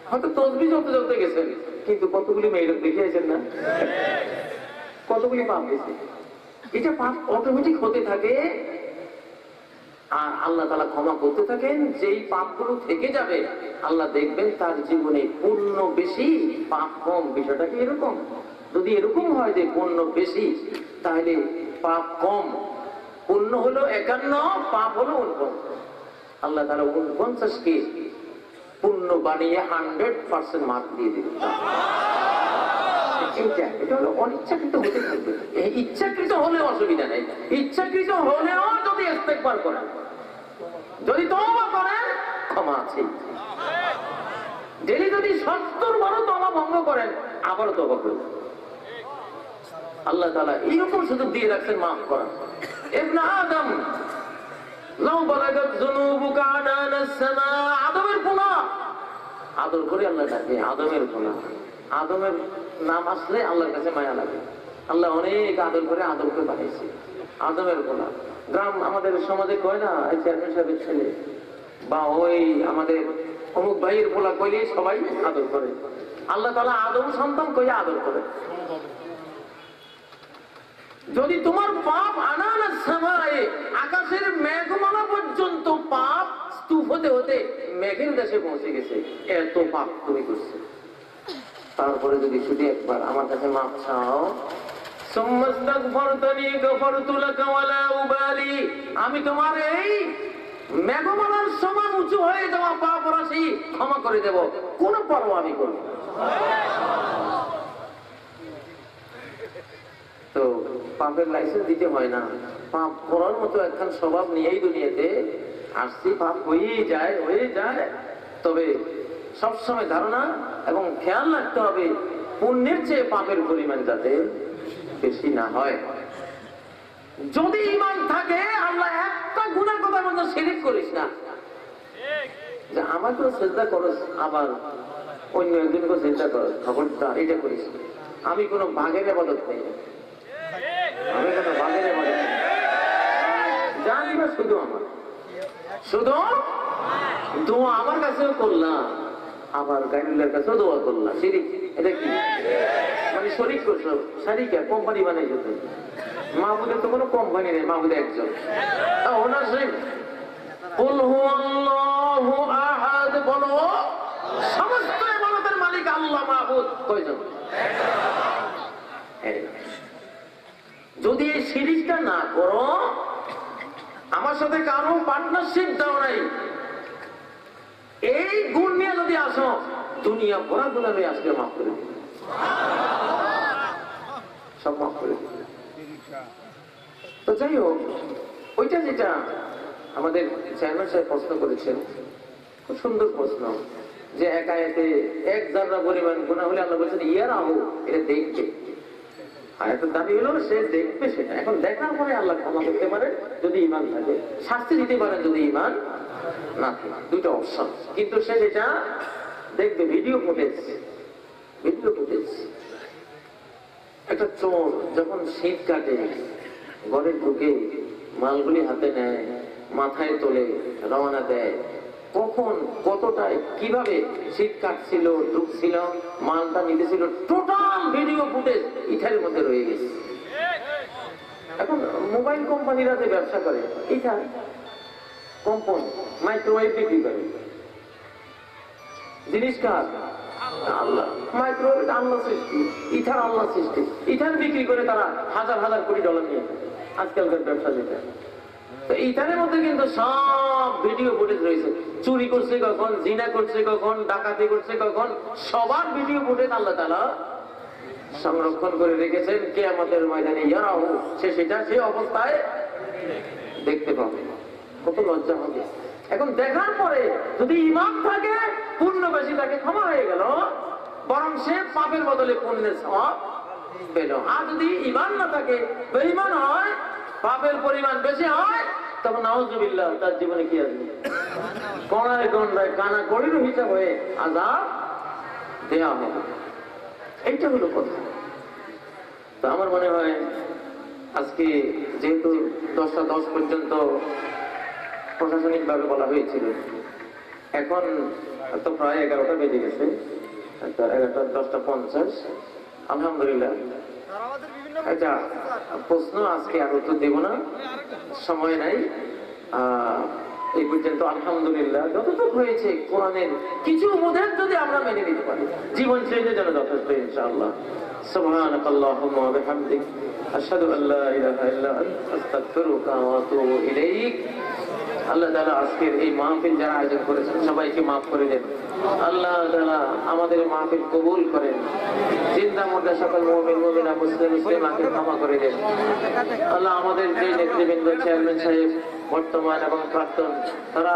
হয়তো তসবিহ চলতে চলতে গেছেন, কিন্তু কতগুলি মেয়ের দেখিয়েছেন না, কতগুলি পাপ গেছে। এটা পাপ অটোমেটিক হতে থাকে, আর আল্লাহ তাআলা ক্ষমা করতে থাকেন। যেই পাপগুলো থেকে যাবে, আল্লাহ দেখবেন তার জীবনে পুণ্য বেশি, পাপ কম। বিষয়টা কি এরকম? যদি এরকম হয় যে পুণ্য বেশি, তাহলে পাপ কম। পুণ্য হলো 51, পাপ হলো 49। আল্লাহ তাআলা 49কে পুণ্য বানিয়ে 100% মার্ক দিয়ে দিবেন। এটা হলো অনিচ্ছাকৃত হতে থাকবে। এই ইচ্ছাকৃত হলে অসুবিধা নেই, ইচ্ছাকৃত হলেও যদি ইস্তেগফার করেন, যদি তওবা করেন, ক্ষমা আছে। যদি 70 বারও তওবা ভঙ্গ করেন, আবারও তওবা করবেন। আল্লাহ তাআলা এইরকম সুযোগ দিয়ে রাখছেন মাফ করা। ইবনে আদম লাউ বালাগাত যুনুবুকা আনানাস সামা, আদমের গুনাহ আদর করে আল্লাহ ডাকে, আদমের গুনাহ। আদমের নাম আসলে আল্লাহর কাছে মায়া লাগে। আল্লাহ অনেক আদর করে আদমকে বানিয়েছে। আদমের গুনাহ, গ্রাম আমাদের সমাজে কয় না, এই চেয়ারম্যান সাহেবের ছেলে বা ওই আমাদের অমুক ভাইয়ের পোলা কইলে সবাই আদর করে। আল্লাহ তাআলা আদম সন্তান কইয়া আদর করে। যদি তোমার পাপ আনানাস সামায়ে, আকাশের মেঘমালা পর্যন্ত পাপ স্তূপ হতে হতে মেঘের দেশে পৌঁছে গেছে, এত পাপ তুমি করছো, তারপরে যদি শুধু একবার আমার কাছে মাপ চাও, সুম্মাস্তাগফারতানি গফারতু লাকা ওয়ালা উবালি, আমি তোমার এই মেঘমালার সমান উঁচু হয়ে যাওয়া পাপ রাশি ক্ষমা করে দেব, কোনো পরোয়া আমি করব না। পাপের লাইসেন্স দিতে হয় না। পাপ করার মতো একখান স্বভাব নিয়েই দুনিয়াতে আসছি, পাপ হয়েই যায়। তবে সবসময় ধারণা এবং খেয়াল রাখতে হবে পুণ্যের চেয়ে পাপের পরিমাণ যাতে বেশি না হয়। যদি ঈমান থাকে, আল্লাহ একটা গুনাহ কথা বলতে শিরক করিস না, যে আমার তো সেজদা করস আবার অন্য একজনকে সেজদা করস, খবরদার এটা করিস না। আমি কোনো বাঘের ইবাদত নেই, আমি কোনো বাঘের ইবাদত নেই, জানি না শুধু দোয়া আমার কাছেও করলাম, আবার গাইডুল্লাহর কাছেও দোয়া করলাম। শিরিক, এটা কি মানে শরীক করছো? শারিকা কোম্পানি বানাই যেত, মাহবুদের তো কোনো কোম্পানি নেই, মাহবুদ একজন। ওনার শিরিক কুল হুয়াল্লাহু আহাদ বলো, সমস্ত ইবাদতের মালিক আল্লাহ, মাহবুদ কয়জন? যদি এই শিরিকটা না করো, আমার সাথে কারো পার্টনারশিপ দাও নাই, এই গুণ নিয়ে যদি আসো, দুনিয়া ভরা গুণাবে আজকে মাফ করে দিবে, সব মাফ করে দিবে। তো যাই হোক, ওইটা যেটা আমাদের চেয়ারম্যান সাহেব প্রশ্ন করেছেন, খুব সুন্দর প্রশ্ন, যে একা এতে এক জাররা পরিমাণ গুনাহ হলে আল্লাহ বলছেন ইয়ারাহু, এটা দেখবে। আর একটা দাবি হলো সে দেখবে, সেটা এখন দেখার পরে আল্লাহ ক্ষমা করতে পারে যদি ঈমান থাকে, শাস্তি দিতে পারে যদি ঈমান না থাকে, দুটো অপশন। কিন্তু সে যেটা দেখবে ভিডিও ফুটেজ, একটা চোর যখন শীত কাটে ঘরে ঢুকে মালগুলি হাতে নেয়, মাথায় তোলে, রওনা দেয়, কখন কতটায় কিভাবে শীত কাটছিল, ঢুকছিল, মালটা নিতেছিল, টোটাল ভিডিও ফুটেজ ইটার মধ্যে রয়ে গেছে। এখন মোবাইল কোম্পানিরা যে ব্যবসা করে, এটা কম্পন মাইক্রোওয়েভ বিক্রি করে, জিনিস কার? আল্লাহ। মাইক্রোওয়েভ আল্লাহ সৃষ্টি, ইথার আল্লাহ সৃষ্টি, ইথার বিক্রি করে তারা হাজার হাজার কোটি ডলার নিয়ে যায় আজকালকার ব্যবসা যেটা। তো ইথারের মধ্যে কিন্তু সব ভিডিও ফুটেজ রয়েছে, চুরি করছে কখন, জিনা করছে কখন, ডাকাতি করছে কখন, সবার ভিডিও ফুটেজ আল্লাহ তাআলা সংরক্ষণ করে রেখেছেন। কিয়ামতের ময়দানে ইয়ারাহু, সে সেটা সে অবস্থায় দেখতে পাবে, কত লজ্জা হবে। এখন দেখার পরে যদি ঈমান থাকে, পুণ্য বেশি থাকে, ক্ষমা হয়ে গেল, বরং সে পাপের বদলে পুণ্যের সওয়াব পেল। আর যদি ঈমান না থাকে, বেঈমান হয়, পাপের পরিমাণ বেশি হয়, তখন নাউযুবিল্লাহ, তার জীবনে কি আসবে? কোণায় গন্ডায় কানা কড়ির হিসাব হয়ে আযাব দেয়া হবে। এইটা হলো কথা। তো আমার মনে হয় আজকে যেহেতু 10টা 10 পর্যন্ত প্রশাসনিক ভাবে বলা হয়েছিল, এখন তো প্রায় 11টা বেজে গেছে, 10:50। আলহামদুলিল্লাহ, এটা প্রশ্ন আজকে আর উত্তর দেব না, সময় নাই। এই পর্যন্ত আলহামদুলিল্লাহ যতটুকু হয়েছে কোরআনের কিছু উপদেশ যদি আমরা মেনে নিতে পারি, জীবন শৈলীর জন্য যথেষ্ট ইনশাআল্লাহ। সুবহানাকাল্লাহুম্মা ওয়া বিহামদিক, আশহাদু আল্লা ইলাহা ইল্লা আনতা, আস্তাগফিরুকা ওয়া আতুবু ইলাইক। আল্লাহ তাআলা আজকের এই মাহফিল যারা আয়োজন করেছেন সবাইকে মাফ করে দেন। আল্লাহ তাআলা আমাদের মাহফিল কবুল করেন। জিন্দা মুর্দা সকল মুমিন মুমিনা মুসলিমাকে ক্ষমা করে দেন। আল্লাহ আমাদের যে নেতৃবৃন্দ, চেয়ারম্যান সাহেব বর্তমান এবং প্রাক্তন, তারা